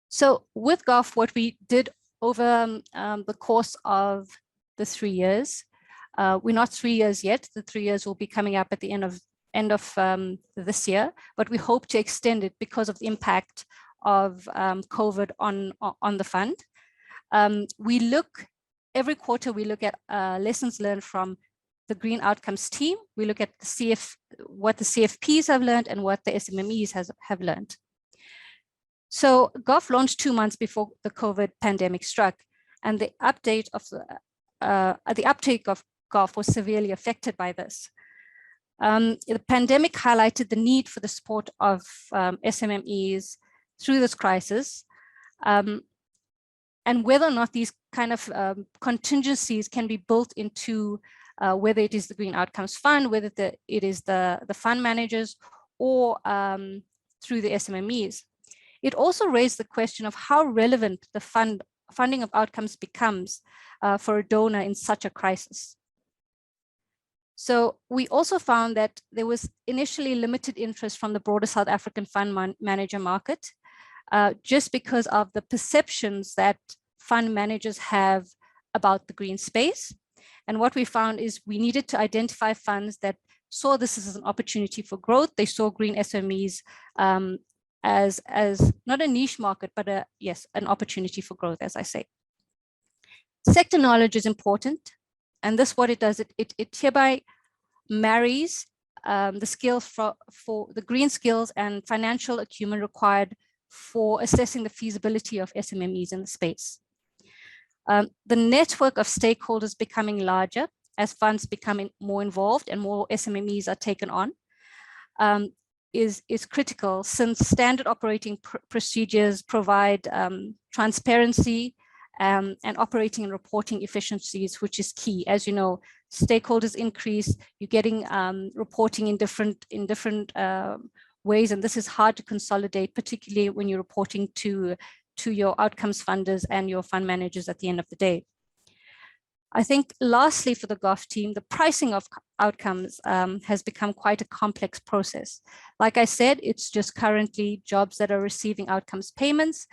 So with GOF, what we did over the course of the 3 years, we're not 3 years yet. The 3 years will be coming up at the end of this year, but we hope to extend it because of the impact of COVID on the fund. Every quarter we look at lessons learned from the green outcomes team, we look at what the CFPs have learned and what the SMMEs have learned. So GOF launched 2 months before the COVID pandemic struck, and the uptake of GOF was severely affected by this. The pandemic highlighted the need for the support of SMMEs through this crisis, and whether or not these kind of contingencies can be built into whether it is the Green Outcomes Fund, whether it is the fund managers, or through the SMMEs. It also raised the question of how relevant the funding of outcomes becomes for a donor in such a crisis. So we also found that there was initially limited interest from the broader South African fund manager market, just because of the perceptions that fund managers have about the green space. And what we found is we needed to identify funds that saw this as an opportunity for growth. They saw green SMEs as not a niche market, but an opportunity for growth, as I say. Sector knowledge is important. And this, what it does, it hereby marries the skills for the green skills and financial acumen required for assessing the feasibility of SMMEs in the space. The network of stakeholders becoming larger as funds becoming more involved and more SMMEs are taken on is critical, since standard operating procedures provide transparency and operating and reporting efficiencies, which is key. As you know, stakeholders increase, you're getting reporting in different ways, and this is hard to consolidate, particularly when you're reporting to your outcomes funders and your fund managers at the end of the day. I think lastly, for the GOF team, the pricing of outcomes has become quite a complex process. Like I said, it's just currently jobs that are receiving outcomes payments.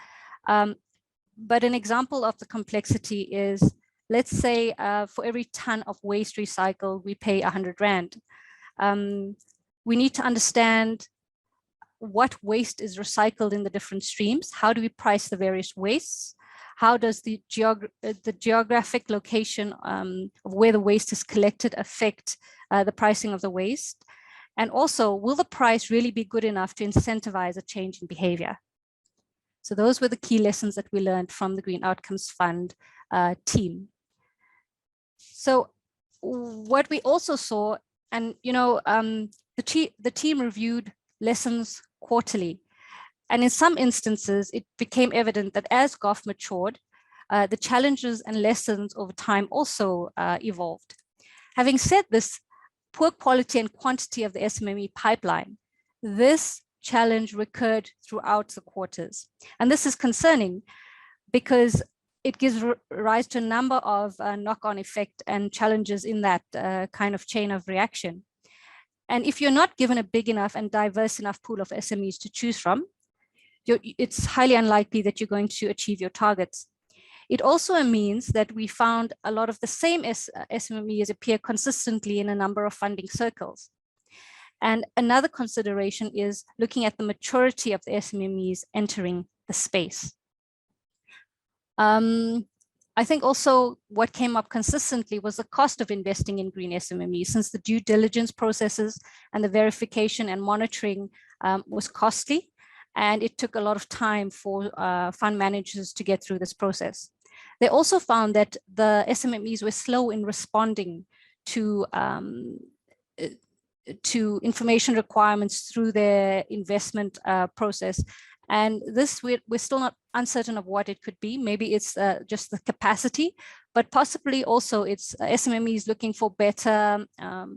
But an example of the complexity is, let's say for every ton of waste recycled, we pay 100 Rand. We need to understand what waste is recycled in the different streams. How do we price the various wastes? How does the geographic location of where the waste is collected affect the pricing of the waste? And also, will the price really be good enough to incentivize a change in behavior? So those were the key lessons that we learned from the Green Outcomes Fund team. So what we also saw, and the team reviewed lessons quarterly. And in some instances, it became evident that as GOF matured, the challenges and lessons over time also evolved. Having said this, poor quality and quantity of the SMME pipeline, this challenge recurred throughout the quarters. And this is concerning because it gives rise to a number of knock-on effect and challenges in that kind of chain of reaction. And if you're not given a big enough and diverse enough pool of SMEs to choose from, it's highly unlikely that you're going to achieve your targets. It also means that we found a lot of the same SMEs appear consistently in a number of funding circles. And another consideration is looking at the maturity of the SMEs entering the space. I think also what came up consistently was the cost of investing in green SMMEs, since the due diligence processes and the verification and monitoring was costly, and it took a lot of time for fund managers to get through this process. They also found that the SMMEs were slow in responding to information requirements through their investment process. And this, we're still not uncertain of what it could be. Maybe it's just the capacity, but possibly also it's SMMEs looking for better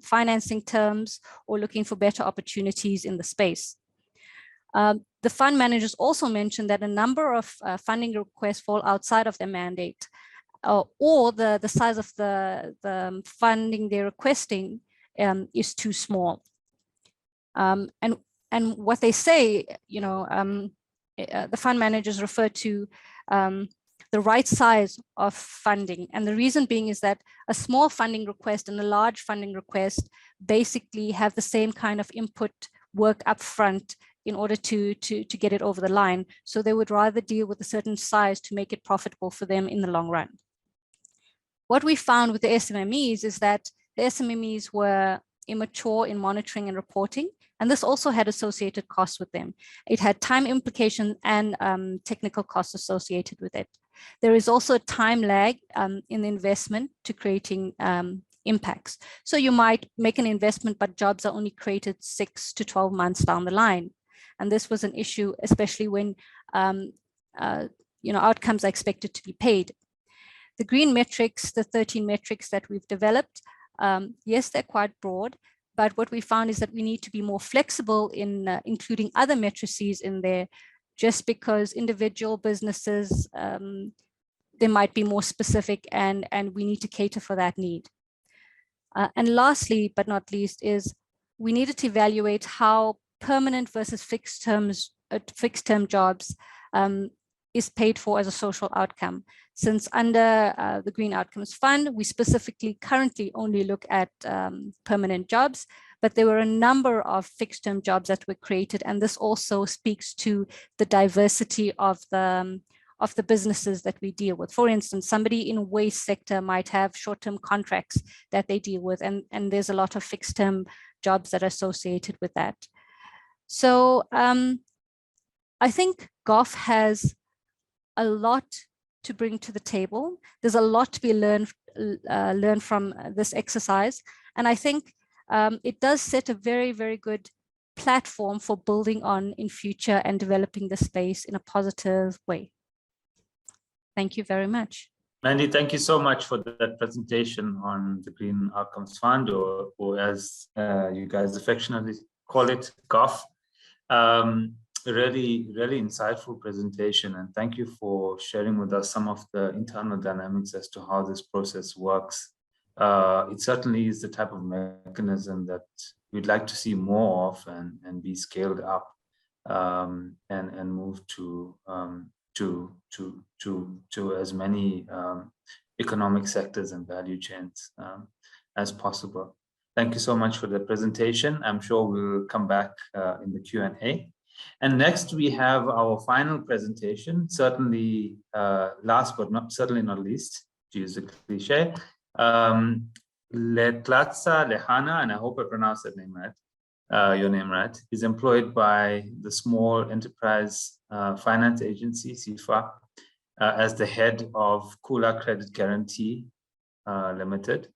financing terms or looking for better opportunities in the space. The fund managers also mentioned that a number of funding requests fall outside of their mandate, or the size of the funding they're requesting is too small. And what they say, the fund managers refer to the right size of funding. And the reason being is that a small funding request and a large funding request basically have the same kind of input work up front in order to get it over the line. So they would rather deal with a certain size to make it profitable for them in the long run. What we found with the SMMEs is that the SMMEs were immature in monitoring and reporting, and this also had associated costs with them. It had time implications and technical costs associated with it. There is also a time lag in the investment to creating impacts. So you might make an investment, but jobs are only created 6 to 12 months down the line. And this was an issue, especially when outcomes are expected to be paid. The green metrics, the 13 metrics that we've developed, yes, they're quite broad, but what we found is that we need to be more flexible in including other matrices in there, just because individual businesses, they might be more specific, and we need to cater for that need. And lastly, but not least, is we needed to evaluate how permanent versus fixed term jobs is paid for as a social outcome. Since under the Green Outcomes Fund, we specifically currently only look at permanent jobs, but there were a number of fixed term jobs that were created. And this also speaks to the diversity of the businesses that we deal with. For instance, somebody in waste sector might have short-term contracts that they deal with, and there's a lot of fixed term jobs that are associated with that. So I think GOF has a lot to bring to the table. There's a lot to be learned from this exercise. And I think it does set a very, very good platform for building on in future and developing the space in a positive way. Thank you very much. Mandy, thank you so much for that presentation on the Green Outcomes Fund, or as you guys affectionately call it, GOF. Really, really insightful presentation, and thank you for sharing with us some of the internal dynamics as to how this process works. It certainly is the type of mechanism that we'd like to see more of and be scaled up and move to as many economic sectors and value chains as possible. Thank you so much for the presentation. I'm sure we'll come back in the Q&A. And next we have our final presentation, certainly last but certainly not least, to use a cliche, Letlatsa Lehana, and I hope I pronounced that name right, your name right, is employed by the Small Enterprise Finance Agency, SEFA, as the head of Kula Credit Guarantee Limited,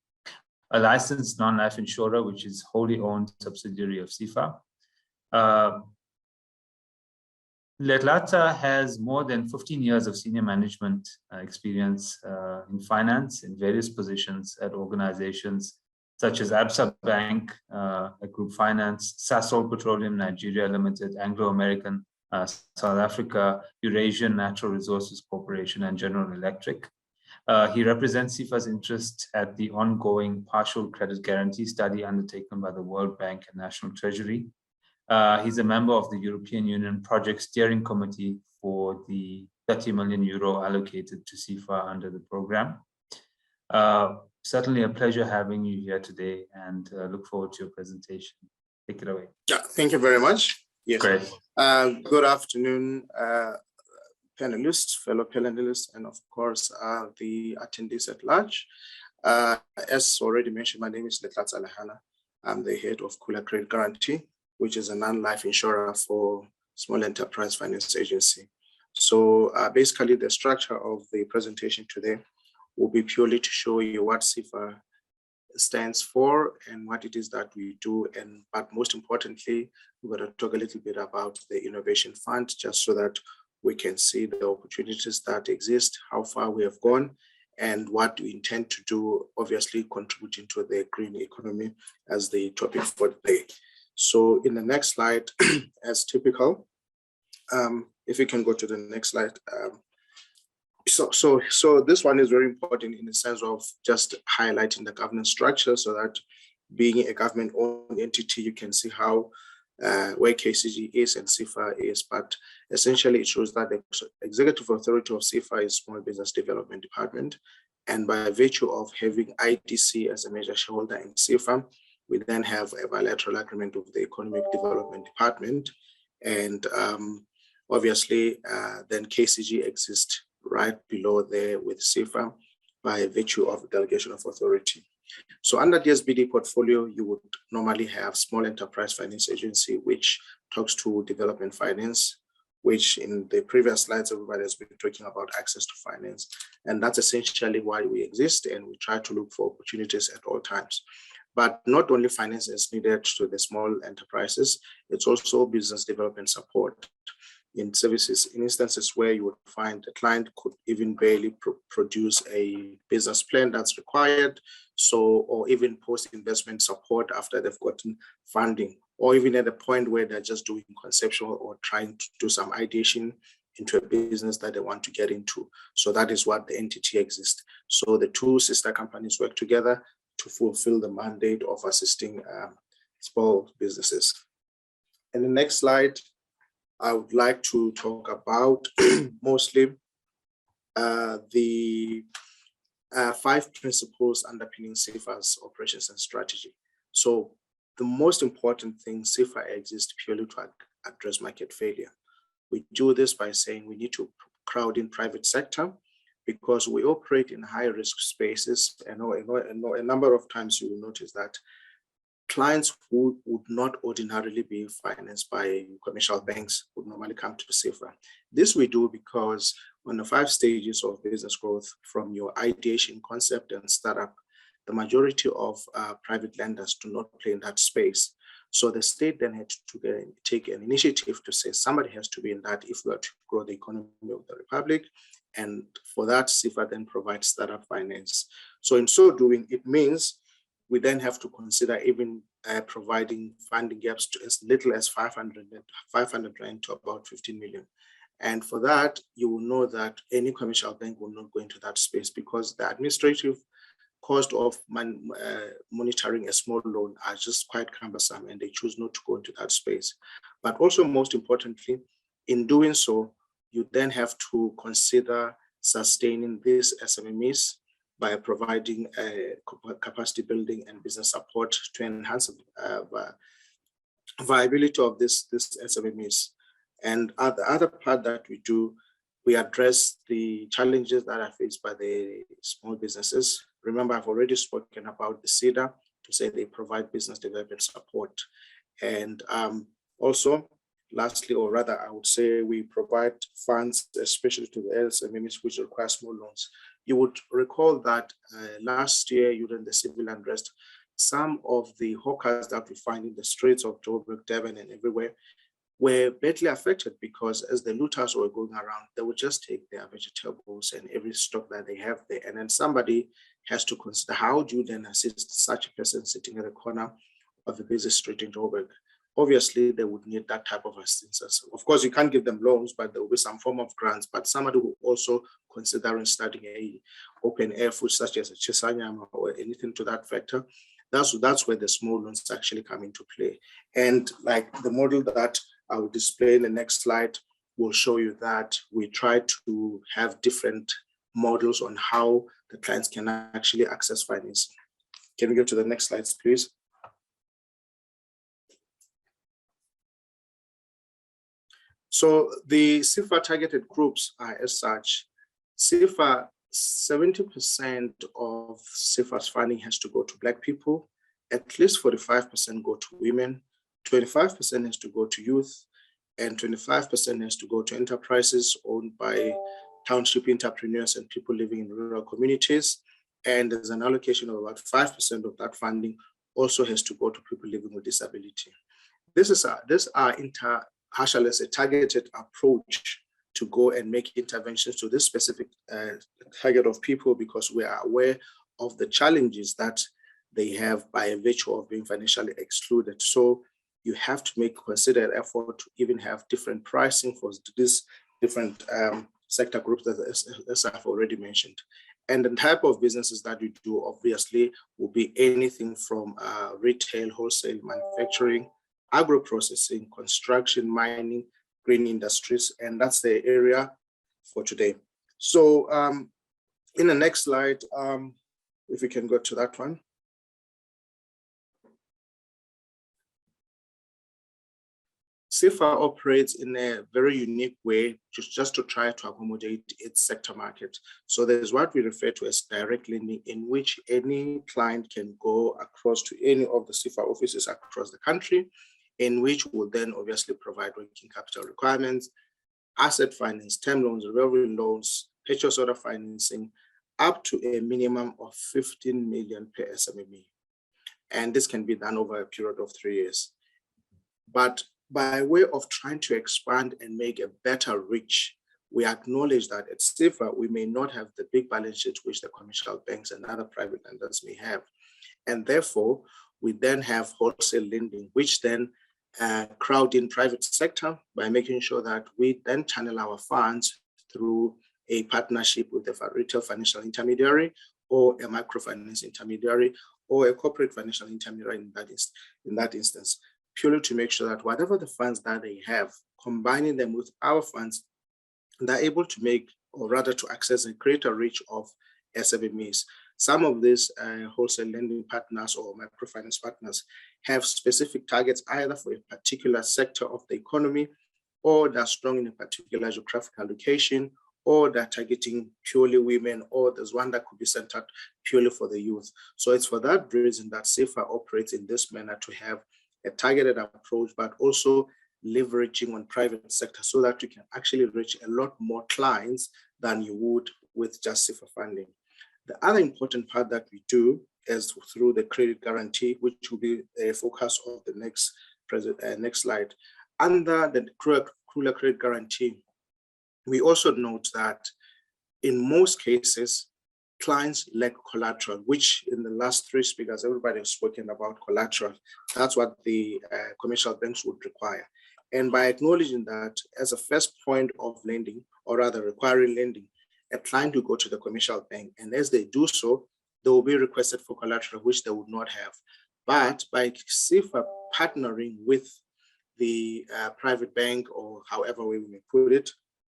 a licensed non-life insurer, which is wholly owned subsidiary of SEFA. Letlatsa has more than 15 years of senior management experience in finance in various positions at organizations such as Absa Bank, Group Finance, Sasol Petroleum Nigeria Limited, Anglo-American, South Africa, Eurasian Natural Resources Corporation, and General Electric. He represents SEFA's interest at the ongoing partial credit guarantee study undertaken by the World Bank and National Treasury. He's a member of the European Union Project Steering Committee for the 30 million euro allocated to SEFA under the program. Certainly a pleasure having you here today, and look forward to your presentation. Take it away. Yeah, thank you very much. Yes. Great. Good afternoon, panelists, fellow panelists, and of course, the attendees at large. As already mentioned, my name is Letlatsa Lehana. I'm the head of Kula Credit Guarantee, which is a non-life insurer for Small Enterprise Finance Agency. So basically the structure of the presentation today will be purely to show you what SEFA stands for and what it is that we do. But most importantly, we're going to talk a little bit about the Innovation Fund, just so that we can see the opportunities that exist, how far we have gone, and what we intend to do, obviously contributing to the green economy as the topic for today. So in the next slide, as typical, if you can go to the next slide. So this one is very important in the sense of just highlighting the governance structure, so that being a government-owned entity, you can see how where KCG is and SEFA is. But essentially, it shows that the executive authority of SEFA is Small Business Development Department, and by virtue of having IDC as a major shareholder in SEFA, we then have a bilateral agreement with the Economic Development Department, and obviously then KCG exists right below there with SEFA by virtue of delegation of authority. So under the SBD portfolio, you would normally have Small Enterprise Finance Agency, which talks to development finance, which in the previous slides, everybody has been talking about access to finance. And that's essentially why we exist, and we try to look for opportunities at all times. But not only finance is needed to the small enterprises, it's also business development support in services, in instances where you would find the client could even barely produce a business plan that's required. So, or even post-investment support after they've gotten funding, or even at the point where they're just doing conceptual or trying to do some ideation into a business that they want to get into. So that is what the entity exists. So the two sister companies work together to fulfill the mandate of assisting small businesses. In the next slide, I would like to talk about mostly the 5 principles underpinning CIFA's operations and strategy. So the most important thing, CIFA exists purely to address market failure. We do this by saying we need to crowd in private sector because we operate in high risk spaces. And a number of times you will notice that clients who would not ordinarily be financed by commercial banks would normally come to CIFA. This we do because on the 5 stages of business growth, from your ideation, concept, and startup, the majority of private lenders do not play in that space. So the state then had to take an initiative to say somebody has to be in that if we are to grow the economy of the Republic. And for that, CIFA then provides startup finance. So in so doing, it means we then have to consider even providing funding gaps to as little as 500 Rand to about 15 million. And for that, you will know that any commercial bank will not go into that space because the administrative cost of monitoring a small loan are just quite cumbersome, and they choose not to go into that space. But also, most importantly, in doing so, you then have to consider sustaining these SMMEs by providing capacity building and business support to enhance the viability of this SMMEs. And the other part that we do, we address the challenges that are faced by the small businesses. Remember, I've already spoken about the CEDA to say they provide business development support. And also, lastly, or rather, I would say we provide funds, especially to the SMEs which require small loans. You would recall that last year during the civil unrest, some of the hawkers that we find in the streets of Joburg, Durban, and everywhere were badly affected because as the looters were going around, they would just take their vegetables and every stock that they have there. And then somebody has to consider, how do you then assist such a person sitting at the corner of a busy street in Joburg? Obviously, they would need that type of assistance. Of course, you can't give them loans, but there will be some form of grants. But somebody who also considering starting a open air food, such as a chisanyama or anything to that factor, that's where the small loans actually come into play. And like the model that I will display in the next slide will show you that we try to have different models on how the clients can actually access finance. Can we go to the next slides, please? So the CIFA targeted groups are as such. CIFA, 70% of CIFA's funding has to go to Black people, at least 45% go to women, 25% has to go to youth, and 25% has to go to enterprises owned by township entrepreneurs and people living in rural communities. And there's an allocation of about 5% of that funding also has to go to people living with disability. This is a targeted approach to go and make interventions to this specific target of people because we are aware of the challenges that they have by virtue of being financially excluded. So you have to make considered effort to even have different pricing for these different sector groups as I've already mentioned. And the type of businesses that we do obviously will be anything from retail, wholesale, manufacturing, agro-processing, construction, mining, green industries, and that's the area for today. So in the next slide, if we can go to that one. SIFA operates in a very unique way, just to try to accommodate its sector market. So there's what we refer to as direct lending, in which any client can go across to any of the SIFA offices across the country, in which will then obviously provide working capital requirements, asset finance, term loans, revolving loans, purchase order financing, up to a minimum of 15 million per SMME. And this can be done over a period of 3 years. But by way of trying to expand and make a better reach, we acknowledge that at SIFA, we may not have the big balance sheet which the commercial banks and other private lenders may have. And therefore, we then have wholesale lending, which then crowd in private sector by making sure that we then channel our funds through a partnership with a retail financial intermediary or a microfinance intermediary or a corporate financial intermediary in that instance, purely to make sure that whatever the funds that they have, combining them with our funds, they're able to make, or rather to access a greater reach of SMMEs. Some of these wholesale lending partners or microfinance partners have specific targets either for a particular sector of the economy, or they're strong in a particular geographical location, or they're targeting purely women, or there's one that could be centered purely for the youth. So it's for that reason that SIFA operates in this manner, to have a targeted approach, but also leveraging on private sector so that you can actually reach a lot more clients than you would with just SIFA funding. The other important part that we do is through the credit guarantee, which will be a focus of the next slide. Under the Kruger credit guarantee, we also note that in most cases, clients lack collateral, which in the last 3 speakers, everybody has spoken about collateral. That's what the commercial banks would require. And by acknowledging that as a first point of lending, or rather requiring lending, a client will go to the commercial bank, and as they do so, they will be requested for collateral, which they would not have. But by SIFA partnering with the private bank, or however we may put it,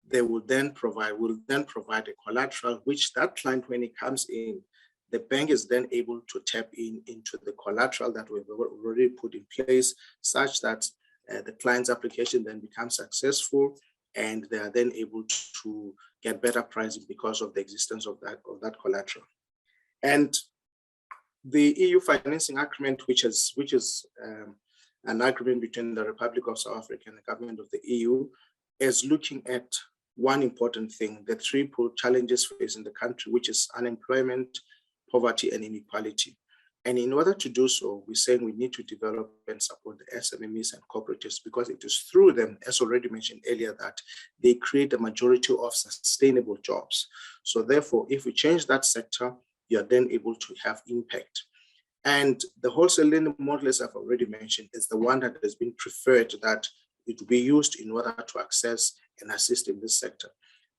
they will then provide a collateral, which that client, when it comes in, the bank is then able to tap into the collateral that we've already put in place, such that the client's application then becomes successful, and they are then able to get better pricing because of the existence of that collateral. And the EU financing agreement, which is an agreement between the Republic of South Africa and the government of the EU, is looking at one important thing: the 3 challenges facing the country, which is unemployment, poverty, and inequality. And in order to do so, we're saying we need to develop and support the SMMEs and cooperatives, because it is through them, as already mentioned earlier, that they create the majority of sustainable jobs. So therefore, if we change that sector, you're then able to have impact. And the wholesale lending model, as I've already mentioned, is the one that has been preferred, that it will be used in order to access and assist in this sector,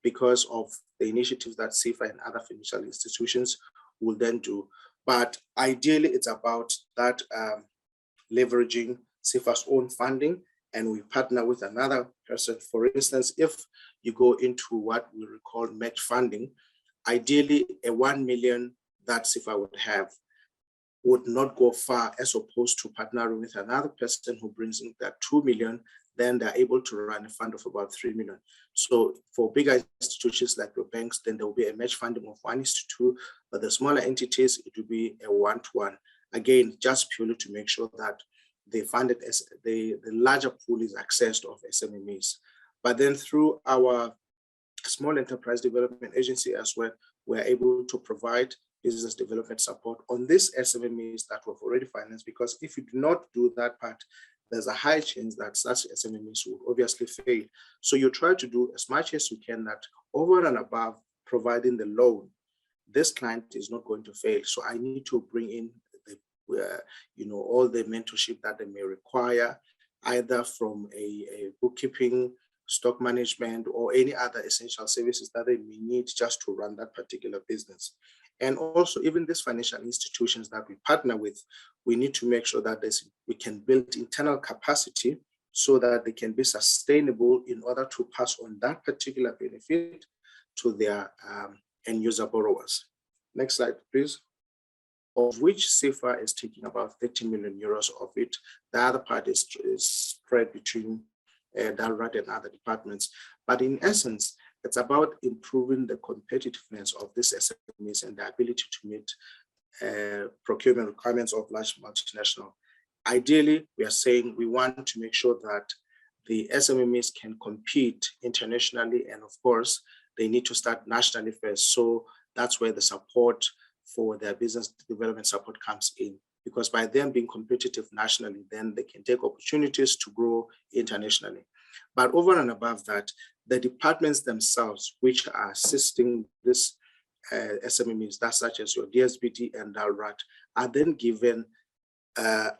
because of the initiatives that SIFA and other financial institutions will then do. But ideally, it's about that leveraging SIFA's own funding, and we partner with another person. For instance, if you go into what we call match funding, ideally a 1 million that SIFA would have would not go far, as opposed to partnering with another person who brings in that 2 million, then they're able to run a fund of about 3 million. So for bigger institutions like the banks, then there will be a match funding of 1:2, but the smaller entities, it will be a 1:1. Again, just purely to make sure that they funded as the larger pool is accessed of SMMEs. But then through our small enterprise development agency as well, we're able to provide business development support on these SMMEs that we've already financed, because if you do not do that part, there's a high chance that such SMMEs will obviously fail. So you try to do as much as you can that over and above providing the loan, this client is not going to fail. So I need to bring in the, all the mentorship that they may require, either from a bookkeeping, stock management, or any other essential services that they may need just to run that particular business. And also, even these financial institutions that we partner with, we need to make sure that we can build internal capacity so that they can be sustainable in order to pass on that particular benefit to their end user borrowers. Next slide, please. Of which SIFA is taking about 30 million euros of it. The other part is spread between DALRAT and other departments. But in essence, it's about improving the competitiveness of these SMEs and the ability to meet procurement requirements of large multinational. Ideally, we are saying we want to make sure that the SMEs can compete internationally, and of course, they need to start nationally first. So that's where the support for their business development support comes in, because by them being competitive nationally, then they can take opportunities to grow internationally. But over and above that, the departments themselves, which are assisting this SMEs, that's such as your DSBT and DALRAT, are then given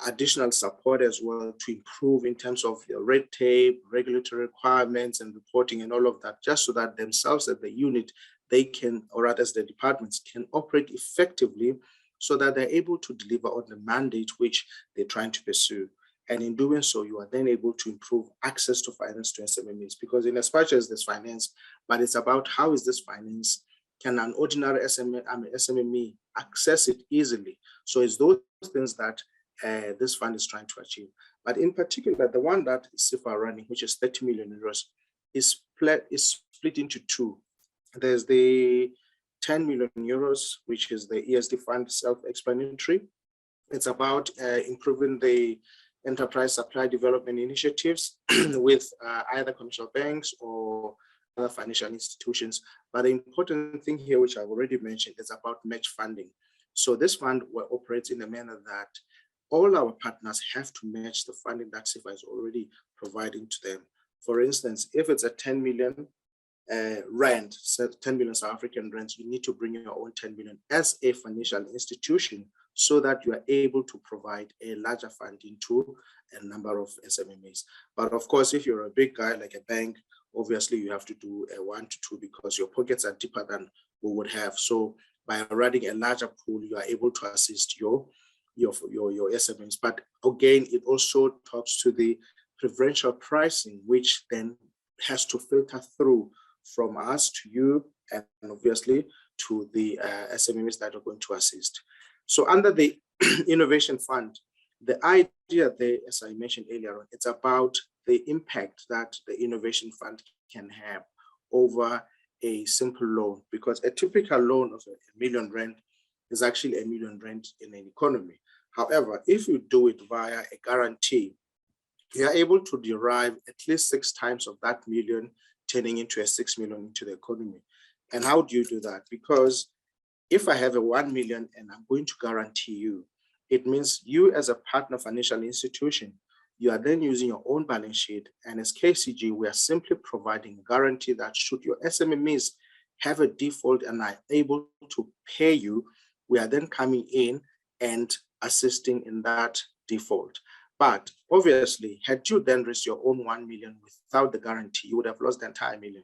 additional support as well to improve in terms of your red tape, regulatory requirements and reporting and all of that, just so that themselves as the unit, they can, or rather as the departments, can operate effectively so that they're able to deliver on the mandate which they're trying to pursue. And in doing so, you are then able to improve access to finance to SMEs, because in as much as there's finance, but it's about how is this finance, can an ordinary SME access it easily? So it's those things that this fund is trying to achieve. But in particular, the one that SIFA running, which is 30 million euros, is split into two. There's the 10 million euros, which is the ESD fund, self-explanatory. It's about improving the enterprise supply development initiatives with either commercial banks or other financial institutions. But the important thing here, which I've already mentioned, is about match funding. So this fund will operate in a manner that all our partners have to match the funding that SIFA is already providing to them. For instance, if it's a 10 million rand, so 10 million South African rands, you need to bring your own 10 million as a financial institution so that you are able to provide a larger funding to a number of SMEs. But of course, if you're a big guy like a bank, obviously you have to do a 1 to 2 because your pockets are deeper than we would have. So by running a larger pool, you are able to assist your SMEs. But again, it also talks to the preferential pricing, which then has to filter through from us to you and obviously to the SMEs that are going to assist. So under the Innovation Fund, the idea there, as I mentioned earlier on, it's about the impact that the Innovation Fund can have over a simple loan, because a typical loan of R1 million is actually R1 million in an economy. However, if you do it via a guarantee, you are able to derive at least 6 times of that million, turning into a 6 million into the economy. And how do you do that? Because if I have a 1 million and I'm going to guarantee you, it means you as a partner financial institution, you are then using your own balance sheet. And as KCG, we are simply providing a guarantee that should your SMEs have a default and are able to pay you, we are then coming in and assisting in that default. But obviously, had you then raised your own 1 million without the guarantee, you would have lost the entire million.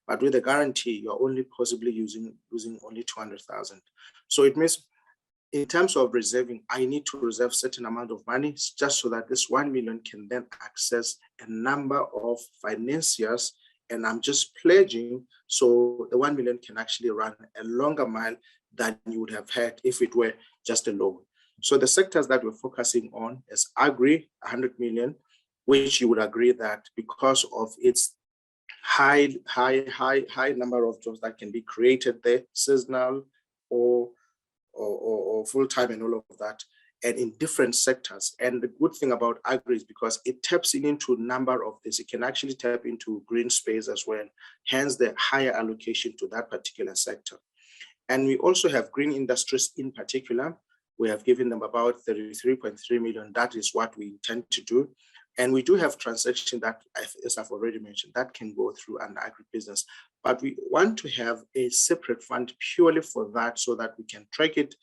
But with the guarantee, you're only possibly using only 200,000. So it means in terms of reserving, I need to reserve a certain amount of money just so that this 1 million can then access a number of financiers, and I'm just pledging so the 1 million can actually run a longer mile than you would have had if it were just a loan. So the sectors that we're focusing on is agri, 100 million, which you would agree that because of its high number of jobs that can be created there, seasonal or full-time and all of that, and in different sectors. And the good thing about agri is because it taps into a number of this, it can actually tap into green space as well, hence the higher allocation to that particular sector. And we also have green industries in particular. We have given them about 33.3 million. That is what we intend to do. And we do have transactions that, as I've already mentioned, that can go through an agribusiness. But we want to have a separate fund purely for that so that we can track it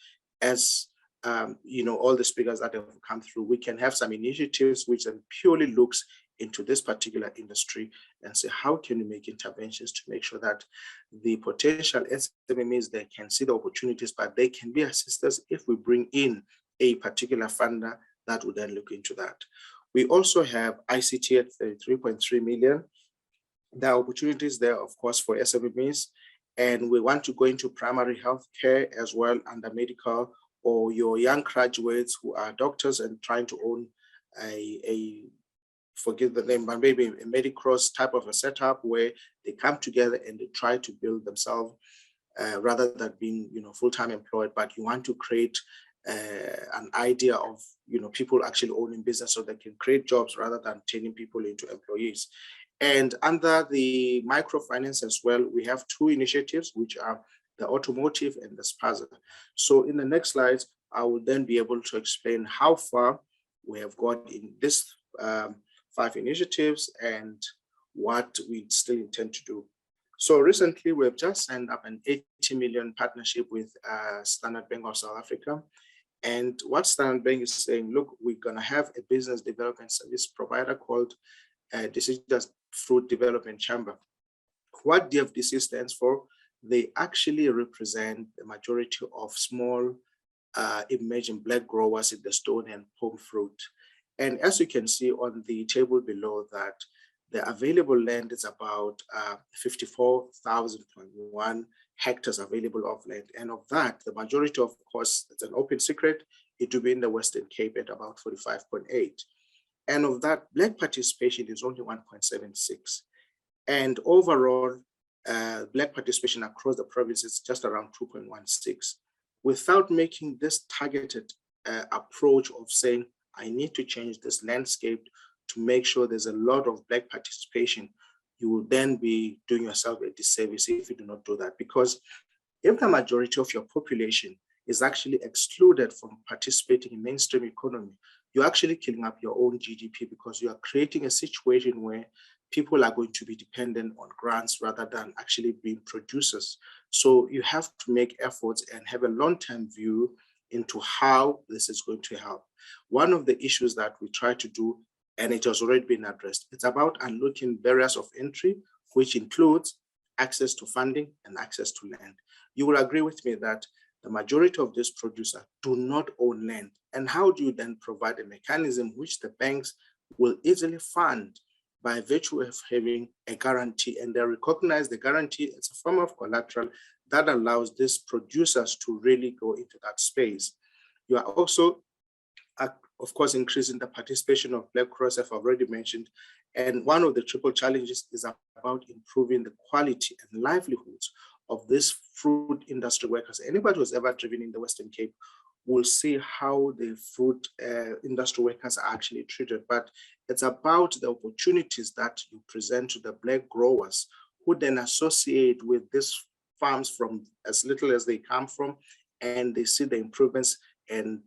as, all the speakers that have come through. We can have some initiatives which then purely looks into this particular industry and say, how can we make interventions to make sure that the potential SMEs, they can see the opportunities, but they can be assisters if we bring in a particular funder that would then look into that. We also have ICT at 33.3 million. There are opportunities there, of course, for SMEs, and we want to go into primary healthcare as well under medical, or your young graduates who are doctors and trying to own a forget the name, but maybe a Medicross type of a setup where they come together and they try to build themselves rather than being, full-time employed. But you want to create an idea of, people actually owning business so they can create jobs rather than turning people into employees. And under the microfinance as well, we have two initiatives, which are the automotive and the spaza. So in the next slides, I will then be able to explain how far we have got in this 5 initiatives and what we still intend to do. So recently, we have just signed up an 80 million partnership with Standard Bank of South Africa. And what Standard Bank is saying, look, we're going to have a business development service provider called Deciduous Fruit Development Chamber. What DFDC stands for, they actually represent the majority of small emerging black growers in the stone and palm fruit. And as you can see on the table below that, the available land is about 54,000.1 hectares available of land. And of that, the majority, of course, it's an open secret, it will be in the Western Cape at about 45.8. And of that, black participation is only 1.76. And overall, black participation across the province is just around 2.16. Without making this targeted approach of saying, I need to change this landscape to make sure there's a lot of black participation, you will then be doing yourself a disservice if you do not do that. Because if the majority of your population is actually excluded from participating in mainstream economy, you're actually killing up your own GDP because you are creating a situation where people are going to be dependent on grants rather than actually being producers. So you have to make efforts and have a long-term view into how this is going to help. One of the issues that we try to do, and it has already been addressed, it's about unlocking barriers of entry, which includes access to funding and access to land. You will agree with me that the majority of these producers do not own land. And how do you then provide a mechanism which the banks will easily fund by virtue of having a guarantee, and they recognize the guarantee as a form of collateral that allows these producers to really go into that space. You are also, of course, increasing the participation of Black Cross, I've already mentioned. And one of the triple challenges is about improving the quality and livelihoods of these fruit industry workers. Anybody who's ever driven in the Western Cape will see how the fruit industry workers are actually treated. But it's about the opportunities that you present to the Black growers who then associate with these farms from as little as they come from, and they see the improvements and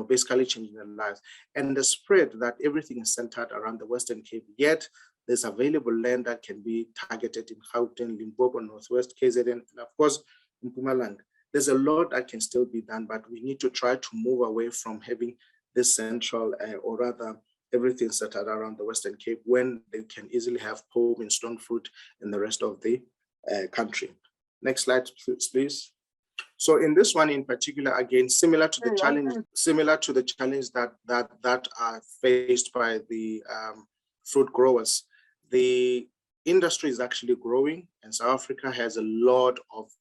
basically changing their lives. And the spread that everything is centered around the Western Cape, yet there's available land that can be targeted in Gauteng, Limpopo, Northwest, KZN, and of course, in Mpumalanga. There's a lot that can still be done, but we need to try to move away from having this central, or rather everything centered around the Western Cape, when they can easily have palm and stone fruit in the rest of the country. Next slide, please. So in this one in particular, again, similar to the challenge that are faced by the fruit growers, the industry is actually growing, and South Africa has a lot of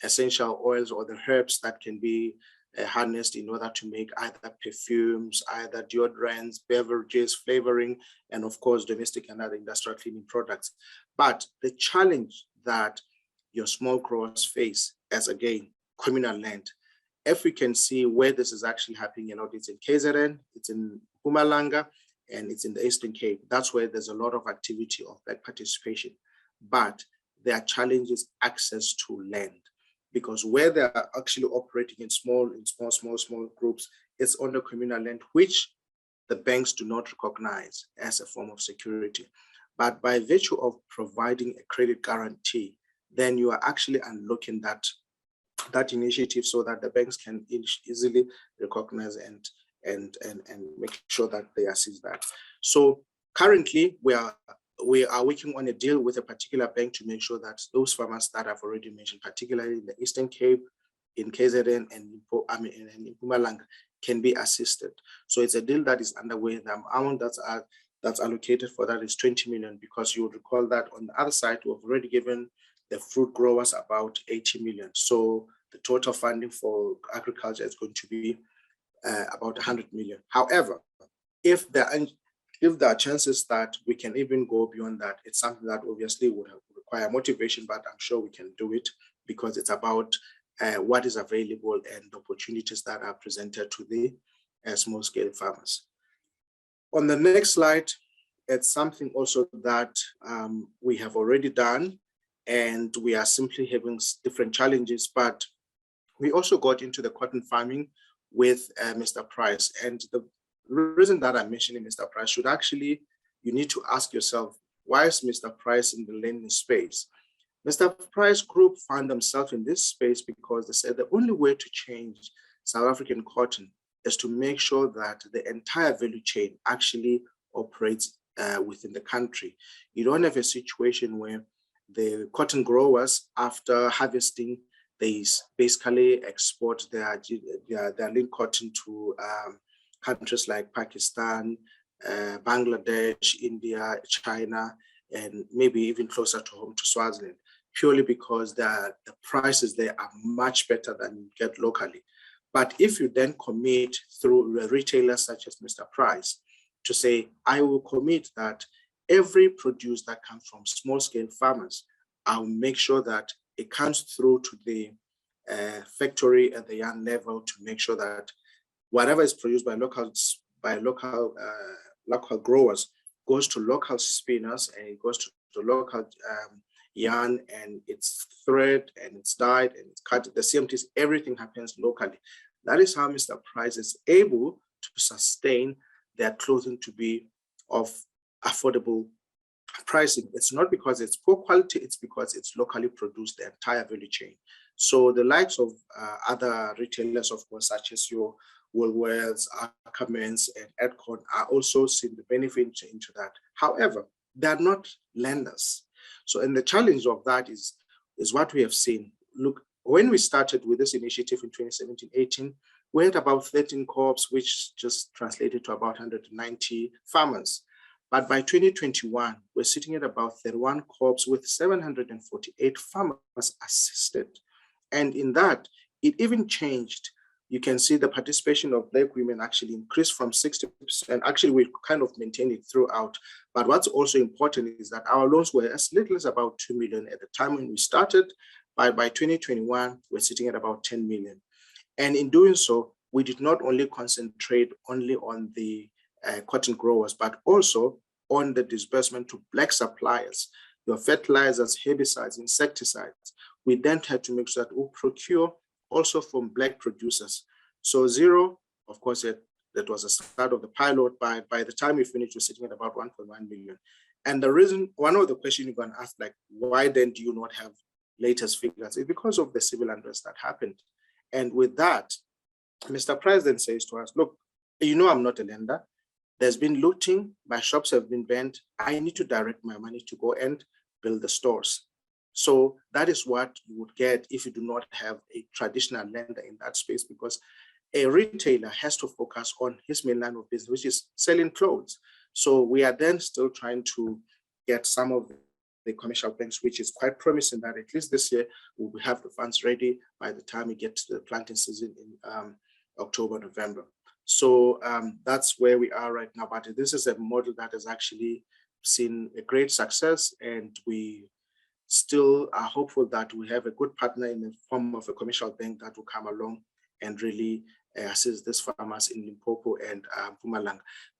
essential oils or the herbs that can be harnessed in order to make either perfumes, either deodorants, beverages, flavoring, and of course, domestic and other industrial cleaning products. But the challenge that your small growers face as, again, communal land, if we can see where this is actually happening, it's in KZN, it's in Mpumalanga, and it's in the Eastern Cape. That's where there's a lot of activity of Black participation. But their challenge is access to land, because where they are actually operating in small groups, it's on the communal land, which the banks do not recognize as a form of security. But by virtue of providing a credit guarantee, then you are actually unlocking that initiative so that the banks can easily recognize and make sure that they assist that. So currently we are working on a deal with a particular bank to make sure that those farmers that I've already mentioned, particularly in the Eastern Cape, in KZN and in Mpumalanga, can be assisted. So it's a deal that is underway. The amount that's allocated for that is 20 million, because you would recall that on the other side, we've already given the fruit growers about 80 million. So the total funding for agriculture is going to be about 100 million. However, if if there are chances that we can even go beyond that, it's something that obviously would require motivation, but I'm sure we can do it because it's about what is available and the opportunities that are presented to the small-scale farmers. On the next slide, it's something also that we have already done, and we are simply having different challenges, but we also got into the cotton farming with Mr. Price. And the reason that I'm mentioning Mr. Price should actually, you need to ask yourself, why is Mr. Price in the lending space? Mr. Price Group found themselves in this space because they said the only way to change South African cotton is to make sure that the entire value chain actually operates within the country. You don't have a situation where the cotton growers, after harvesting, they basically export their link cotton to countries like Pakistan, Bangladesh, India, China, and maybe even closer to home to Swaziland, purely because the prices there are much better than you get locally. But if you then commit through retailers such as Mr. Price to say, I will commit that every produce that comes from small-scale farmers, I'll make sure that it comes through to the factory at the yarn level to make sure that whatever is produced by local growers goes to local spinners, and it goes to the local yarn, and it's thread and it's dyed and it's cut. The CMTs, everything happens locally. That is how Mr. Price is able to sustain their clothing to be of affordable pricing. It's not because it's poor quality, it's because it's locally produced, the entire value chain. So the likes of other retailers, of course, such as your Woolworths, Ackermans, and Edcon are also seeing the benefit into that. However, they are not lenders. So, and the challenge of that is what we have seen. Look, when we started with this initiative in 2017-18, we had about 13 co-ops, which just translated to about 190 farmers. But by 2021, we're sitting at about 31 co-ops with 748 farmers assisted. And in that, it even changed. You can see the participation of Black women actually increased from 60%. Actually, we kind of maintained it throughout. But what's also important is that our loans were as little as about 2 million at the time when we started. By 2021, we're sitting at about 10 million. And in doing so, we did not only concentrate only on the cotton growers, but also on the disbursement to Black suppliers, your fertilizers, herbicides, insecticides. We then had to make sure that we procure also from Black producers. So zero, of course, that was a start of the pilot. By the time we finished, we're sitting at about 1.1 million. And the reason, one of the questions you're going to ask, like, why then do you not have latest figures? It's because of the civil unrest that happened. And with that, Mr. President says to us, look, you know, I'm not a lender. There's been looting, my shops have been banned. I need to direct my money to go and build the stores. So that is what you would get if you do not have a traditional lender in that space, because a retailer has to focus on his main line of business, which is selling clothes. So we are then still trying to get some of the commercial banks, which is quite promising that at least this year we will have the funds ready by the time we get to the planting season in October, November. So that's where we are right now. But this is a model that has actually seen a great success, and we still are hopeful that we have a good partner in the form of a commercial bank that will come along and really assist these farmers in Limpopo and Mpumalanga.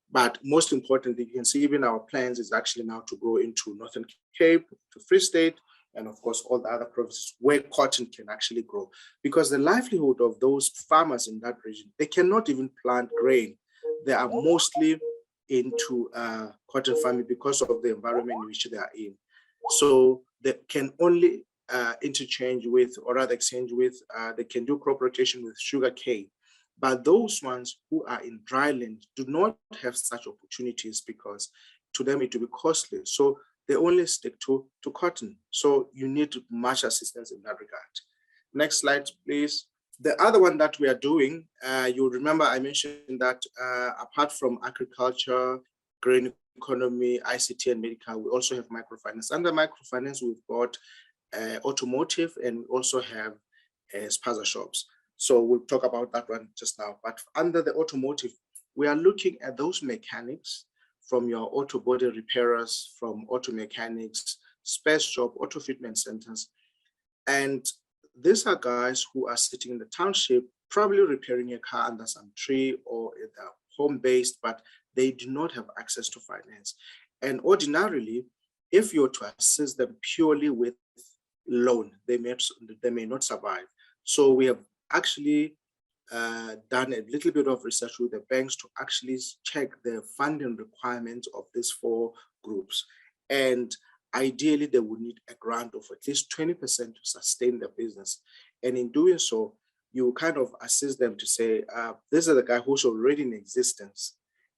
But most importantly, you can see even our plans is actually now to grow into Northern Cape, to Free State, and of course, all the other provinces where cotton can actually grow. Because the livelihood of those farmers in that region, they cannot even plant grain. They are mostly into cotton farming because of the environment in which they are in. So they can only interchange with, or rather exchange with, they can do crop rotation with sugar cane. But those ones who are in dry land do not have such opportunities because to them it will be costly. So they only stick to cotton. So you need much assistance in that regard. Next slide, please. The other one that we are doing, you remember I mentioned that apart from agriculture, green economy, ICT, and medical, we also have microfinance. Under microfinance, we've got automotive, and we also have spaza shops. So we'll talk about that one just now. But under the automotive, we are looking at those mechanics from your auto body repairers, from auto mechanics, spare shop, auto fitment centers. And these are guys who are sitting in the township, probably repairing a car under some tree or home-based, but they do not have access to finance. And ordinarily, if you're to assist them purely with loan, they may not survive. So we have actually done a little bit of research with the banks to actually check the funding requirements of these 4 groups. And ideally, they would need a grant of at least 20% to sustain their business. And in doing so, you kind of assist them to say, this is the guy who's already in existence,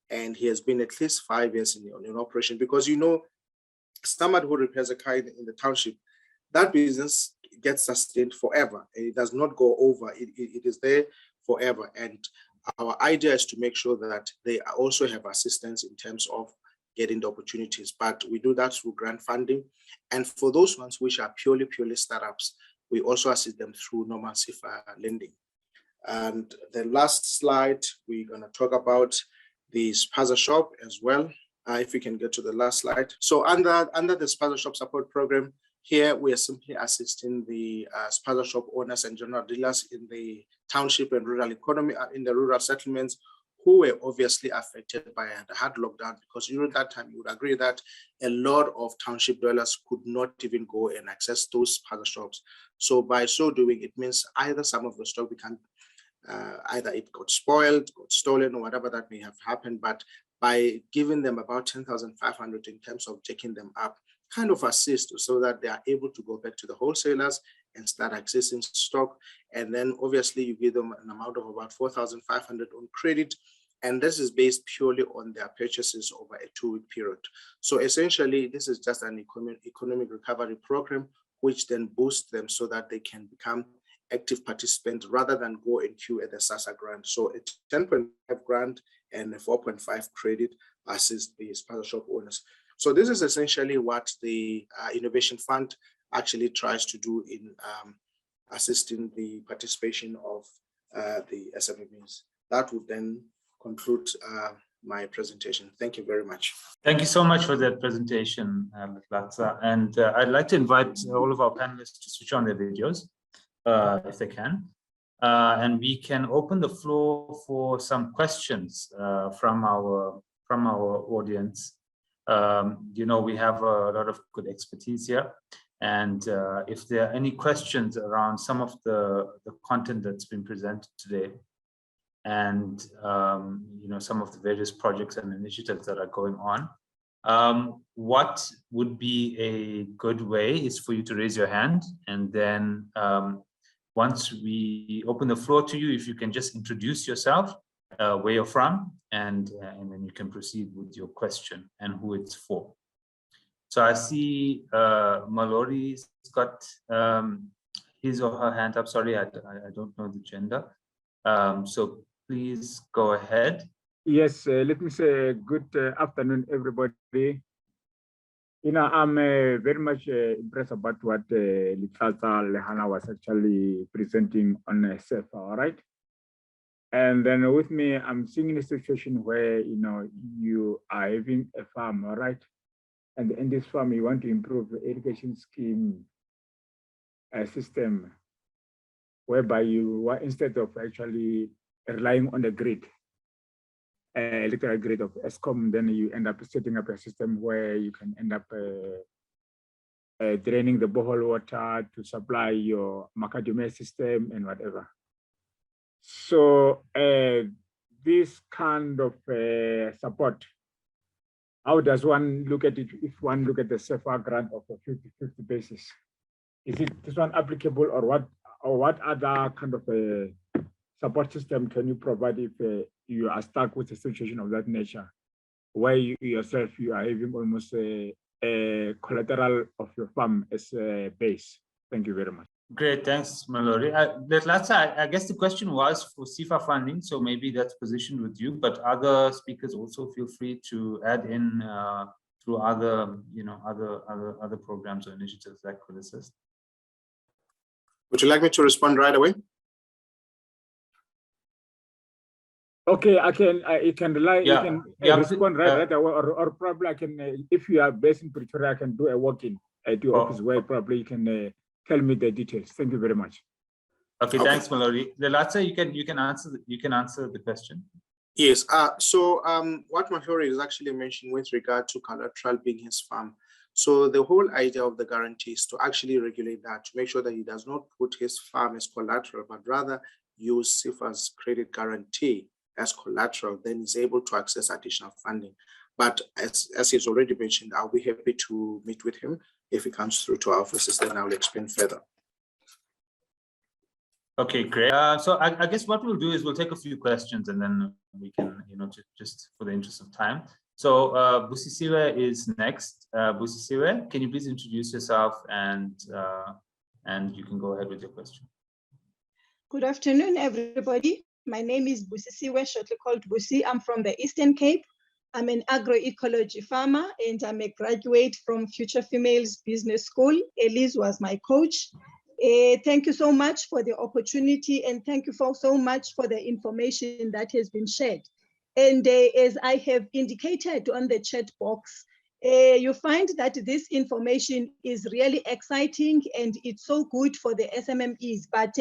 and he has been at least 5 years in operation. Because, you know, somebody who repairs a car in the township, that business gets sustained forever. It does not go over. It is there forever. And our idea is to make sure that they also have assistance in terms of getting the opportunities, but we do that through grant funding. And for those ones which are purely startups, we also assist them through normal CFA lending. And the last slide, we're going to talk about the Spaza Shop as well. If we can get to the last slide. So under the Spaza Shop support program, here we are simply assisting the Spaza Shop owners and general dealers in the township and rural economy, in the rural settlements, who were obviously affected by the hard lockdown, because during that time, you would agree that a lot of township dwellers could not even go and access those Spaza shops. So by so doing, it means either some of the stock become, either it got spoiled, got stolen, or whatever that may have happened. But by giving them about 10,500 in terms of taking them up, kind of assist so that they are able to go back to the wholesalers and start accessing stock. And then obviously you give them an amount of about 4,500 on credit. And this is based purely on their purchases over a 2-week period. So essentially, this is just an economic recovery program, which then boosts them so that they can become active participants rather than go and queue at the SASSA grant. So a 10.5 grant and a 4.5 credit assist the Spaza Shop owners. So this is essentially what the Innovation Fund actually tries to do in assisting the participation of the SMEs. That would then conclude my presentation. Thank you very much. Thank you so much for that presentation, Latsa. And I'd like to invite all of our panelists to switch on their videos, if they can. And we can open the floor for some questions from our audience. You know, we have a lot of good expertise here. And if there are any questions around some of the content that's been presented today, and you know, some of the various projects and initiatives that are going on, what would be a good way is for you to raise your hand, and then once we open the floor to you, if you can just introduce yourself, where you're from, and then you can proceed with your question and who it's for. So I see Mallory's got his or her hand up. Sorry, I don't know the gender. So please go ahead. Yes, let me say good afternoon, everybody. You know, I'm very much impressed about what Litata Lehana was actually presenting on SEFA, all right? And then with me, I'm seeing a situation where, you know, you are having a farm, all right? And in this farm, you want to improve the irrigation scheme system, whereby you are, instead of actually relying on the grid, electrical grid of ESCOM, then you end up setting up a system where you can end up draining the borehole water to supply your macadamia system and whatever. So this kind of support, how does one look at it if one look at the SEFA grant of a 50-50 basis? Is it this one applicable, or what other kind of a support system can you provide if you are stuck with a situation of that nature, where you yourself, you are having almost a collateral of your farm as a base? Thank you very much. Great, thanks, Mallory. Latsa, I guess the question was for CFA funding, so maybe that's positioned with you, but other speakers also feel free to add in through other, you know, other programs or initiatives that could assist. Would you like me to respond right away? Okay, you can rely, Yeah, you can yeah, respond right away, or probably I can, if you are based in Pretoria, I can do a walk-in at your office where probably you can tell me the details. Thank you very much. Okay, thanks, Mallory. Lelatsa, you can answer the question. Yes. So what Mahori is actually mentioning with regard to collateral being his farm. So the whole idea of the guarantee is to actually regulate that, to make sure that he does not put his farm as collateral, but rather use CIFA's credit guarantee as collateral, then he's able to access additional funding. But as he's already mentioned, I'll be happy to meet with him if he comes through to our offices, then I'll explain further. Okay, great. So I guess what we'll do is we'll take a few questions and then we can, just for the interest of time. So Busisiwe is next. Busisiwe, can you please introduce yourself and you can go ahead with your question. Good afternoon, everybody. My name is Busisiwe, shortly called Busi. I'm from the Eastern Cape. I'm an agroecology farmer and I'm a graduate from Future Females Business School. Elise was my coach. Thank you so much for the opportunity and thank you so much for the information that has been shared. And as I have indicated on the chat box, you find that this information is really exciting and it's so good for the SMMEs, but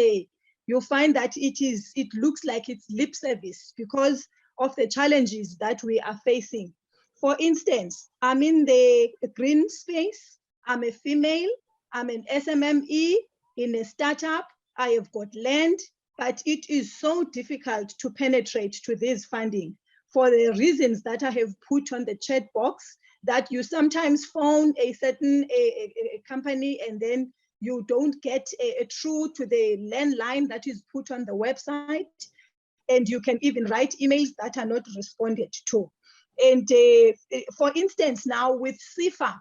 you find that it looks like it's lip service because of the challenges that we are facing. For instance, I'm in the green space, I'm a female, I'm an SMME in a startup, I have got land, but it is so difficult to penetrate to this funding for the reasons that I have put on the chat box, that you sometimes phone a certain a company and then you don't get through to the landline that is put on the website, and you can even write emails that are not responded to. And for instance, now with CIFA,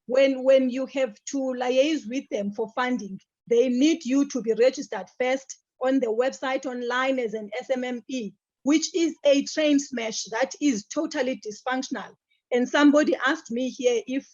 when you have to liaise with them for funding, they need you to be registered first on the website online as an SMME, which is a train smash that is totally dysfunctional. And somebody asked me here if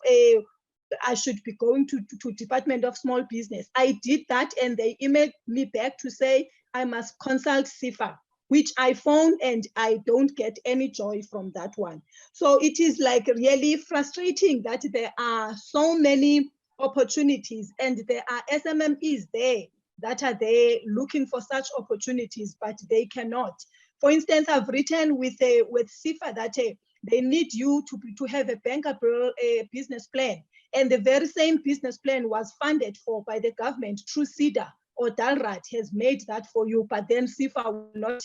I should be going to Department of Small Business. I did that and they emailed me back to say I must consult CIFA, which I phone and I don't get any joy from that one. So it is like really frustrating that there are so many opportunities and there are SMMEs there that are there looking for such opportunities, but they cannot. For instance, I've written with CIFA that they need you to have a bankable business plan. And the very same business plan was funded for by the government through CEDA, or DALRAT has made that for you, but then CIFA will not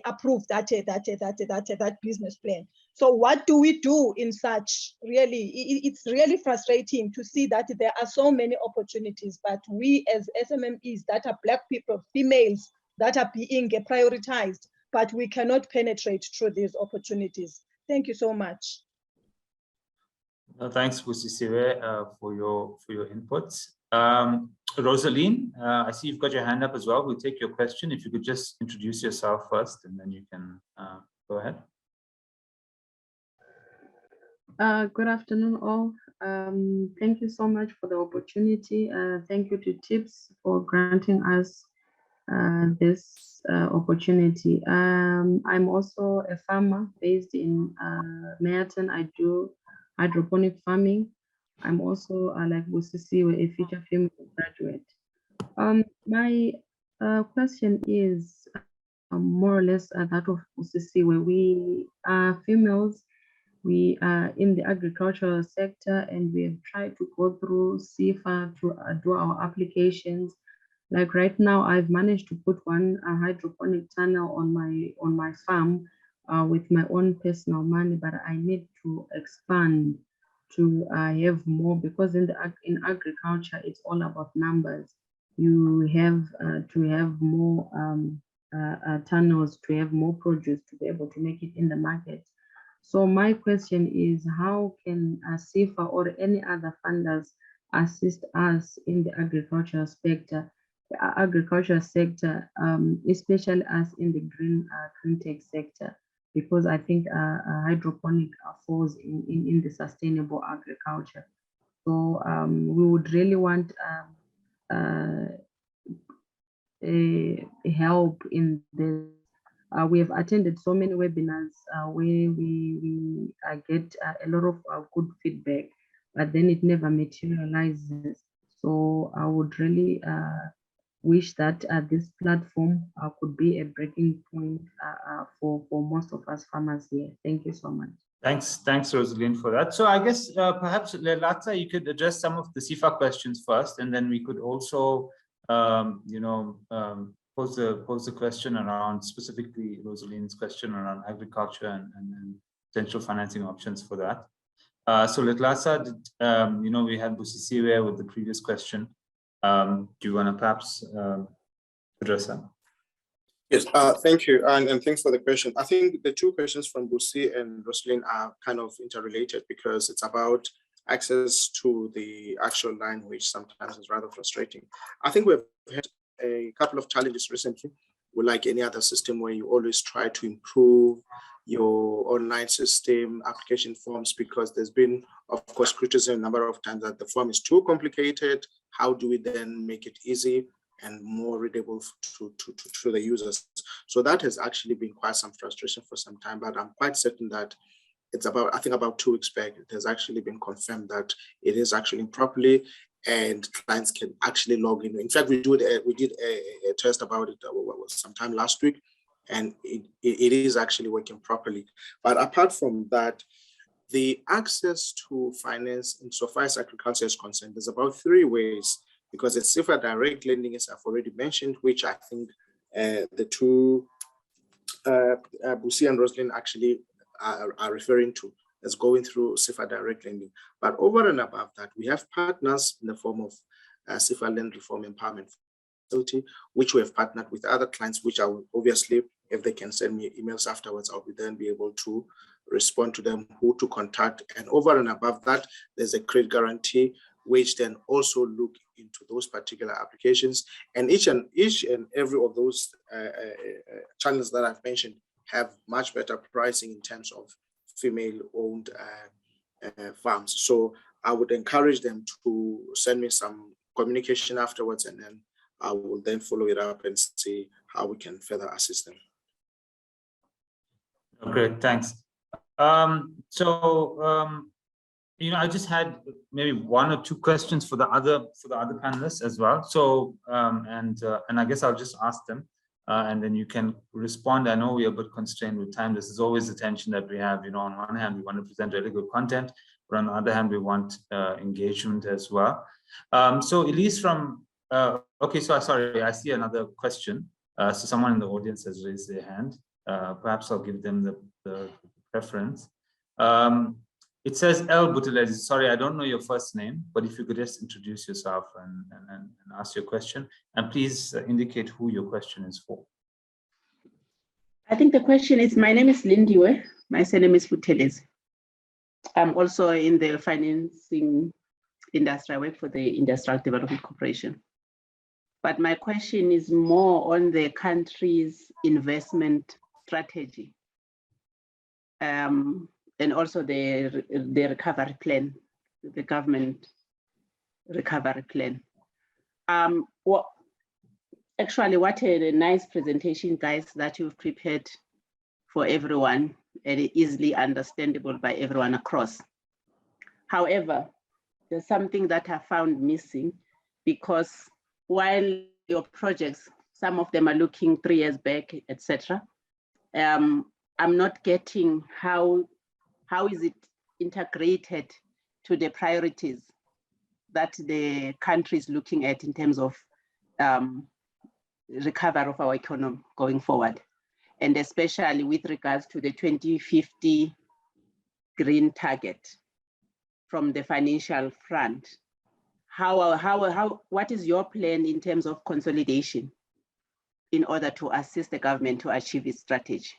approve that business plan. So what do we do in such? Really, it's really frustrating to see that there are so many opportunities, but we as SMMEs that are Black people, females, that are being prioritized, but we cannot penetrate through these opportunities. Thank you so much. Thanks, Busisiwe, for your inputs. Rosaline, I see you've got your hand up as well. We'll take your question. If you could just introduce yourself first, and then you can go ahead. Good afternoon, all. Thank you so much for the opportunity. Thank you to TIPS for granting us this opportunity. I'm also a farmer based in Merton. I do hydroponic farming. I'm also, like Busisiwe, a future female graduate. My question is more or less that of Busisiwe. We are females. We are in the agricultural sector and we have tried to go through CIFA to do our applications. Like right now, I've managed to put one hydroponic tunnel on my farm with my own personal money, but I need to expand to have more, because in agriculture, it's all about numbers. You have to have more tunnels to have more produce to be able to make it in the market. So my question is, how can CIFA or any other funders assist us in the agricultural sector, especially us in the green tech sector? Because I think hydroponic falls in the sustainable agriculture. So we would really want help in this We have attended so many webinars where we get a lot of good feedback, but then it never materializes. So I would really wish that this platform could be a breaking point for most of us farmers here. Thank you so much. Thanks, Rosalind, for that. So I guess perhaps Lelatsa, you could address some of the CIFA questions first, and then we could also, pose the question around specifically Rosalind's question around agriculture and potential financing options for that. So Lelatsa, we had Busisiwe with the previous question. Do you want to perhaps address that? Yes, thank you, and thanks for the question. I think the two questions from Busi and Rosalind are kind of interrelated because it's about access to the actual line, which sometimes is rather frustrating. I think we've had a couple of challenges recently, with like any other system where you always try to improve your online system application forms, because there's been, of course, criticism a number of times that the form is too complicated. How do we then make it easy and more readable to the users? So that has actually been quite some frustration for some time, but I'm quite certain that it's about, I think about 2 weeks back, it has actually been confirmed that it is actually properly and clients can actually log in. In fact, we did a test about it sometime last week, and it is actually working properly. But apart from that, the access to finance insofar as agriculture is concerned, there's about 3 ways, because it's CIFA direct lending, as I've already mentioned, which I think the two, Busi and Rosalind actually are referring to as going through CIFA direct lending. But over and above that, we have partners in the form of CIFA Land Reform Empowerment Facility, which we have partnered with other clients, which I will obviously, if they can send me emails afterwards, I'll then be able to respond to them who to contact. And over and above that, there's a credit guarantee, which then also look into those particular applications. And each and every of those channels that I've mentioned have much better pricing in terms of female-owned farms. So I would encourage them to send me some communication afterwards, and then I will then follow it up and see how we can further assist them. Okay, thanks. I just had maybe 1 or 2 questions for the other panelists as well. So and I guess I'll just ask them, and then you can respond. I know we are a bit constrained with time. This is always the tension that we have. On one hand, we want to present really good content, but on the other hand, we want engagement as well. So Elise from okay, so sorry, I see another question. So someone in the audience has raised their hand. Perhaps I'll give them the preference. It says El Buthelezi. Sorry, I don't know your first name, but if you could just introduce yourself and ask your question, and please indicate who your question is for. I think the question is, my name is Lindiwe. My surname is Buthelezi. I'm also in the financing industry. I work for the Industrial Development Corporation. But my question is more on the country's investment strategy. And also the recovery plan, the government recovery plan. What a nice presentation, guys, that you've prepared for everyone and easily understandable by everyone across. However, there's something that I found missing, because while your projects, some of them are looking 3 years back, etc. I'm not getting how is it integrated to the priorities that the country is looking at in terms of recovery of our economy going forward, and especially with regards to the 2050 green target from the financial front. What is your plan in terms of consolidation in order to assist the government to achieve its strategy,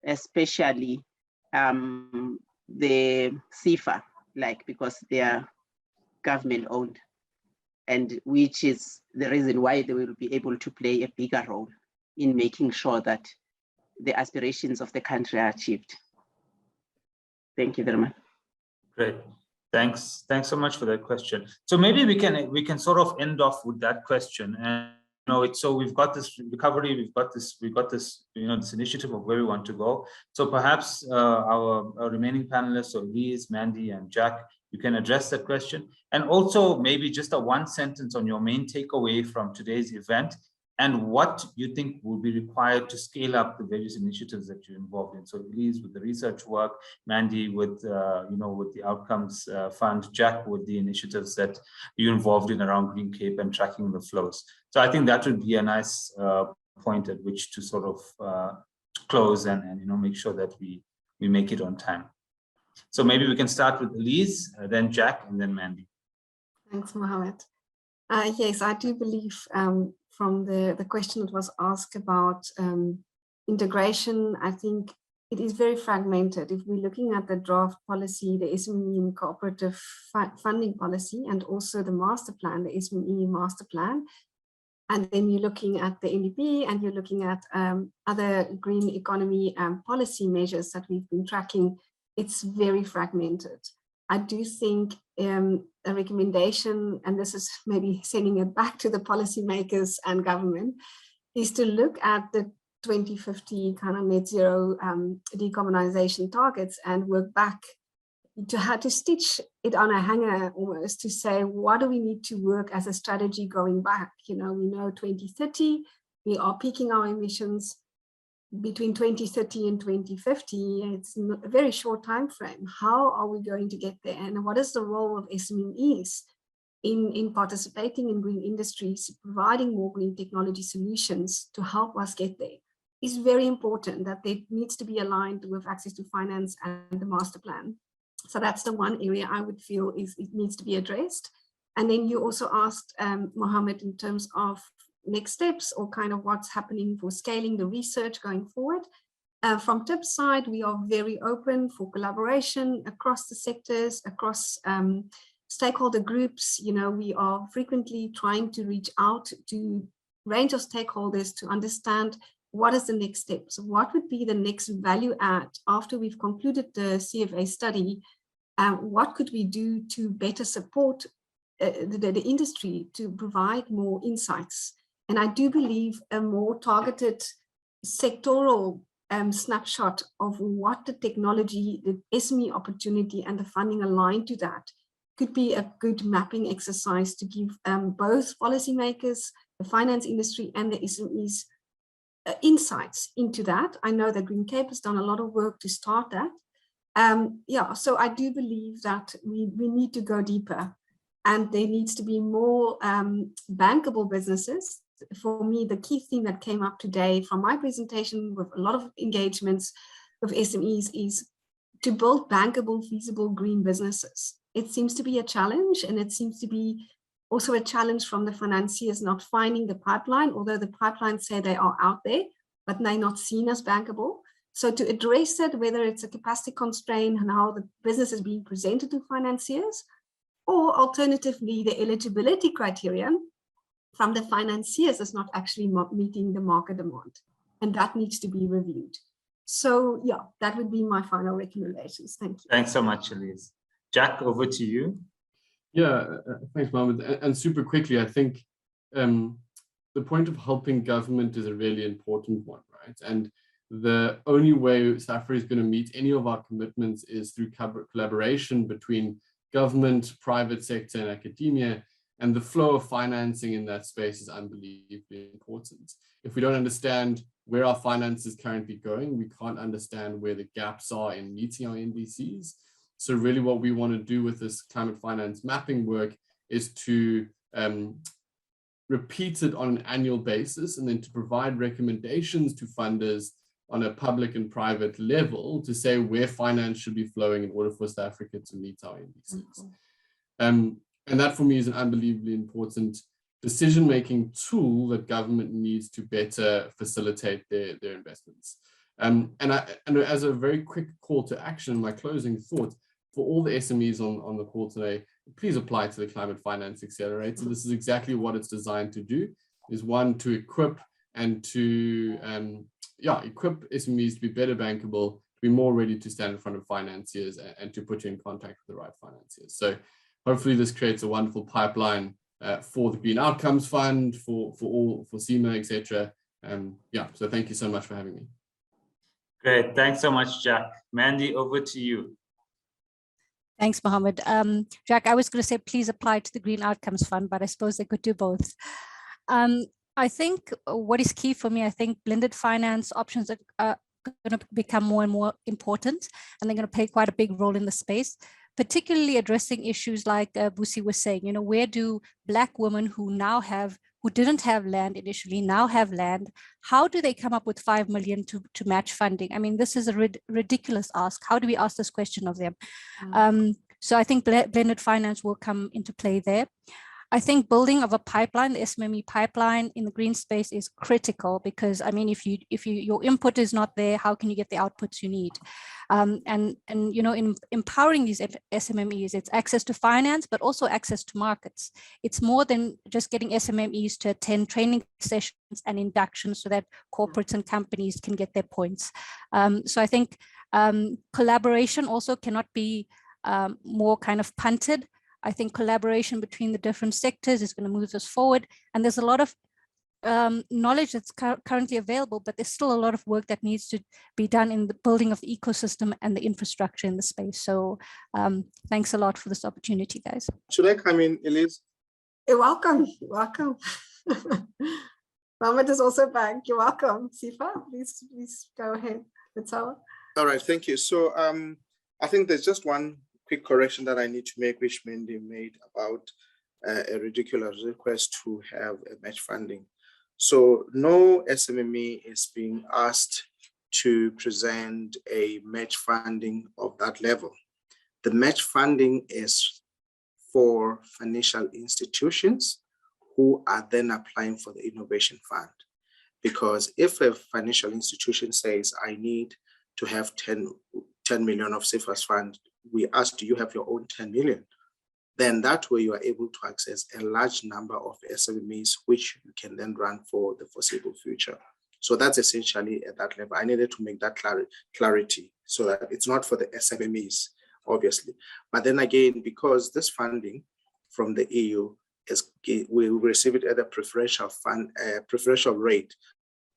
especially the CIFA, because they are government owned, and which is the reason why they will be able to play a bigger role in making sure that the aspirations of the country are achieved. Thank you very much. Great. Thanks so much for that question. So maybe we can sort of end off with that question, and so we've got this recovery, we've got this, this initiative of where we want to go. So perhaps our remaining panelists, so Elise, Mandy, and Jack, you can address that question. And also maybe just a one sentence on your main takeaway from today's event and what you think will be required to scale up the various initiatives that you're involved in. So Elise with the research work, Mandy with, with the outcomes fund, Jack with the initiatives that you're involved in around Green Cape and tracking the flows. So I think that would be a nice point at which to sort of close and make sure that we make it on time. So maybe we can start with Elise, then Jack, and then Mandy. Thanks, Mohammed. Yes, I do believe from the question that was asked about integration, I think it is very fragmented. If we're looking at the draft policy, the SME and cooperative funding policy, and also the master plan, the SME master plan, and then you're looking at the NDP and you're looking at other green economy policy measures that we've been tracking, it's very fragmented. I do think a recommendation, and this is maybe sending it back to the policymakers and government, is to look at the 2050 kind of net zero decarbonization targets and work back to how to stitch it on a hanger almost to say, what do we need to work as a strategy going back? We know 2030, we are peaking our emissions. Between 2030 and 2050, it's a very short time frame. How are we going to get there? And what is the role of SMEs in participating in green industries, providing more green technology solutions to help us get there? It's very important that it needs to be aligned with access to finance and the master plan. So that's the one area I would feel it needs to be addressed. And then you also asked, Mohammed, in terms of next steps or kind of what's happening for scaling the research going forward. From TIP's side, we are very open for collaboration across the sectors, across stakeholder groups. We are frequently trying to reach out to a range of stakeholders to understand what is the next step. So what would be the next value add after we've concluded the CFA study? What could we do to better support the industry to provide more insights? And I do believe a more targeted sectoral snapshot of what the technology, the SME opportunity and the funding aligned to that could be a good mapping exercise to give both policymakers, the finance industry and the SMEs insights into that. I know that Green Cape has done a lot of work to start that. So I do believe that we need to go deeper and there needs to be more bankable businesses. For me, the key theme that came up today from my presentation with a lot of engagements with SMEs is to build bankable, feasible green businesses. It seems to be a challenge, and it seems to be also a challenge from the financiers not finding the pipeline, although the pipelines say they are out there, but they're not seen as bankable. So to address that, whether it's a capacity constraint and how the business is being presented to financiers, or alternatively, the eligibility criterion from the financiers is not actually meeting the market demand, and that needs to be reviewed. So yeah, that would be my final recommendations. Thank you. Thanks so much, Elise. Jack, over to you. Yeah, thanks, Mohammed. And super quickly, I think the point of helping government is a really important one, right? And the only way SAFRI is going to meet any of our commitments is through collaboration between government, private sector, and academia. And the flow of financing in that space is unbelievably important. If we don't understand where our finance is currently going, we can't understand where the gaps are in meeting our NDCs. So really what we want to do with this climate finance mapping work is to repeat it on an annual basis and then to provide recommendations to funders on a public and private level to say where finance should be flowing in order for South Africa to meet our NDCs. And that for me is an unbelievably important decision-making tool that government needs to better facilitate their investments. And as a very quick call to action, my closing thought, for all the SMEs on the call today, please apply to the Climate Finance Accelerator. This is exactly what it's designed to do, is one, to equip and to equip SMEs to be better bankable, to be more ready to stand in front of financiers and to put you in contact with the right financiers. So hopefully this creates a wonderful pipeline for the Green Outcomes Fund, for SEMA, etc. Yeah, so thank you so much for having me. Great, thanks so much, Jack. Mandy, over to you. Thanks, Mohammed. Jack, I was going to say, please apply to the Green Outcomes Fund, but I suppose they could do both. I think what is key for me, I think blended finance options are going to become more and more important, and they're going to play quite a big role in the space, particularly addressing issues like Busi was saying, you know, where do Black women who didn't have land initially now have land? How do they come up with 5 million to match funding? I mean, this is a ridiculous ask. How do we ask this question of them? So I think blended finance will come into play there. I think building of a pipeline, the SMME pipeline in the green space is critical, because I mean, if your input is not there, how can you get the outputs you need? And you know, in empowering these SMMEs, it's access to finance, but also access to markets. It's more than just getting SMMEs to attend training sessions and inductions so that corporates and companies can get their points. So I think collaboration also cannot be more kind of punted. I think collaboration between the different sectors is going to move us forward. And there's a lot of knowledge that's currently available, but there's still a lot of work that needs to be done in the building of the ecosystem and the infrastructure in the space. So thanks a lot for this opportunity, guys. Should I come in, Elise? You're welcome. You're welcome. Mohammed is also back. You're welcome. Sifa, please go ahead. That's all. All right, thank you. So I think there's just one quick correction that I need to make, which Mandy made about a ridiculous request to have a match funding. So no SMME is being asked to present a match funding of that level. The match funding is for financial institutions who are then applying for the innovation fund. Because if a financial institution says, I need to have 10 million of CFAS fund, we ask, do you have your own 10 million? Then that way you are able to access a large number of SMEs, which you can then run for the foreseeable future. So that's essentially at that level. I needed to make that clarity so that it's not for the SMEs, obviously. But then again, because this funding from the EU we receive it at a preferential rate,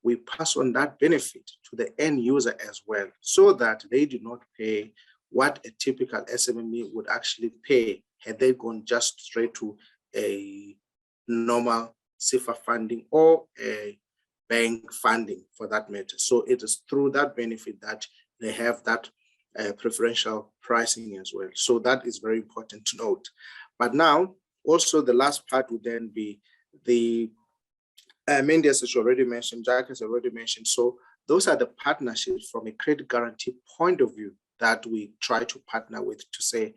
we pass on that benefit to the end user as well, so that they do not pay what a typical SMME would actually pay had they gone just straight to a normal CIFA funding or a bank funding for that matter. So it is through that benefit that they have that preferential pricing as well. So that is very important to note. But now, also the last part would then be the Mandy has already mentioned, Jack has already mentioned. So those are the partnerships from a credit guarantee point of view that we try to partner with, to say,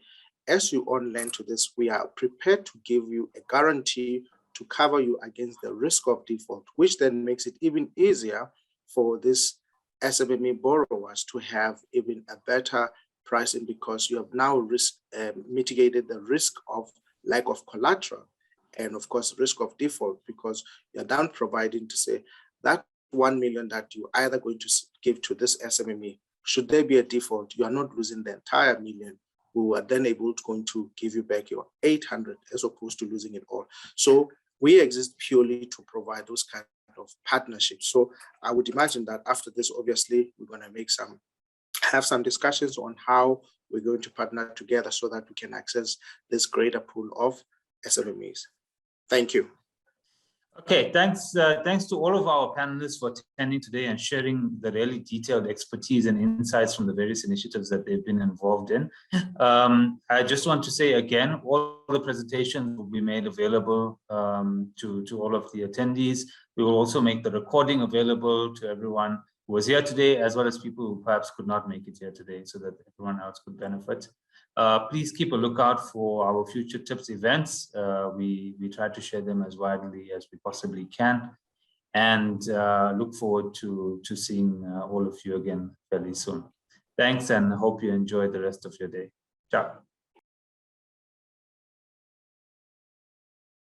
as you own land to this, we are prepared to give you a guarantee to cover you against the risk of default, which then makes it even easier for these SMME borrowers to have even a better pricing, because you have now mitigated the risk of lack of collateral and of course risk of default, because you're down providing to say that 1 million that you're either going to give to this SMME, should there be a default, you are not losing the entire million. We are then able to give you back your 800 as opposed to losing it all. So we exist purely to provide those kind of partnerships. So I would imagine that after this, obviously, we're going to have some discussions on how we're going to partner together so that we can access this greater pool of SMMEs. Thank you. Okay, thanks to all of our panelists for attending today and sharing the really detailed expertise and insights from the various initiatives that they've been involved in. I just want to say again, all the presentations will be made available to all of the attendees. We will also make the recording available to everyone who was here today, as well as people who perhaps could not make it here today, so that everyone else could benefit. Please keep a lookout for our future tips events. We try to share them as widely as we possibly can, and look forward to seeing all of you again fairly soon. Thanks, and hope you enjoy the rest of your day. Ciao.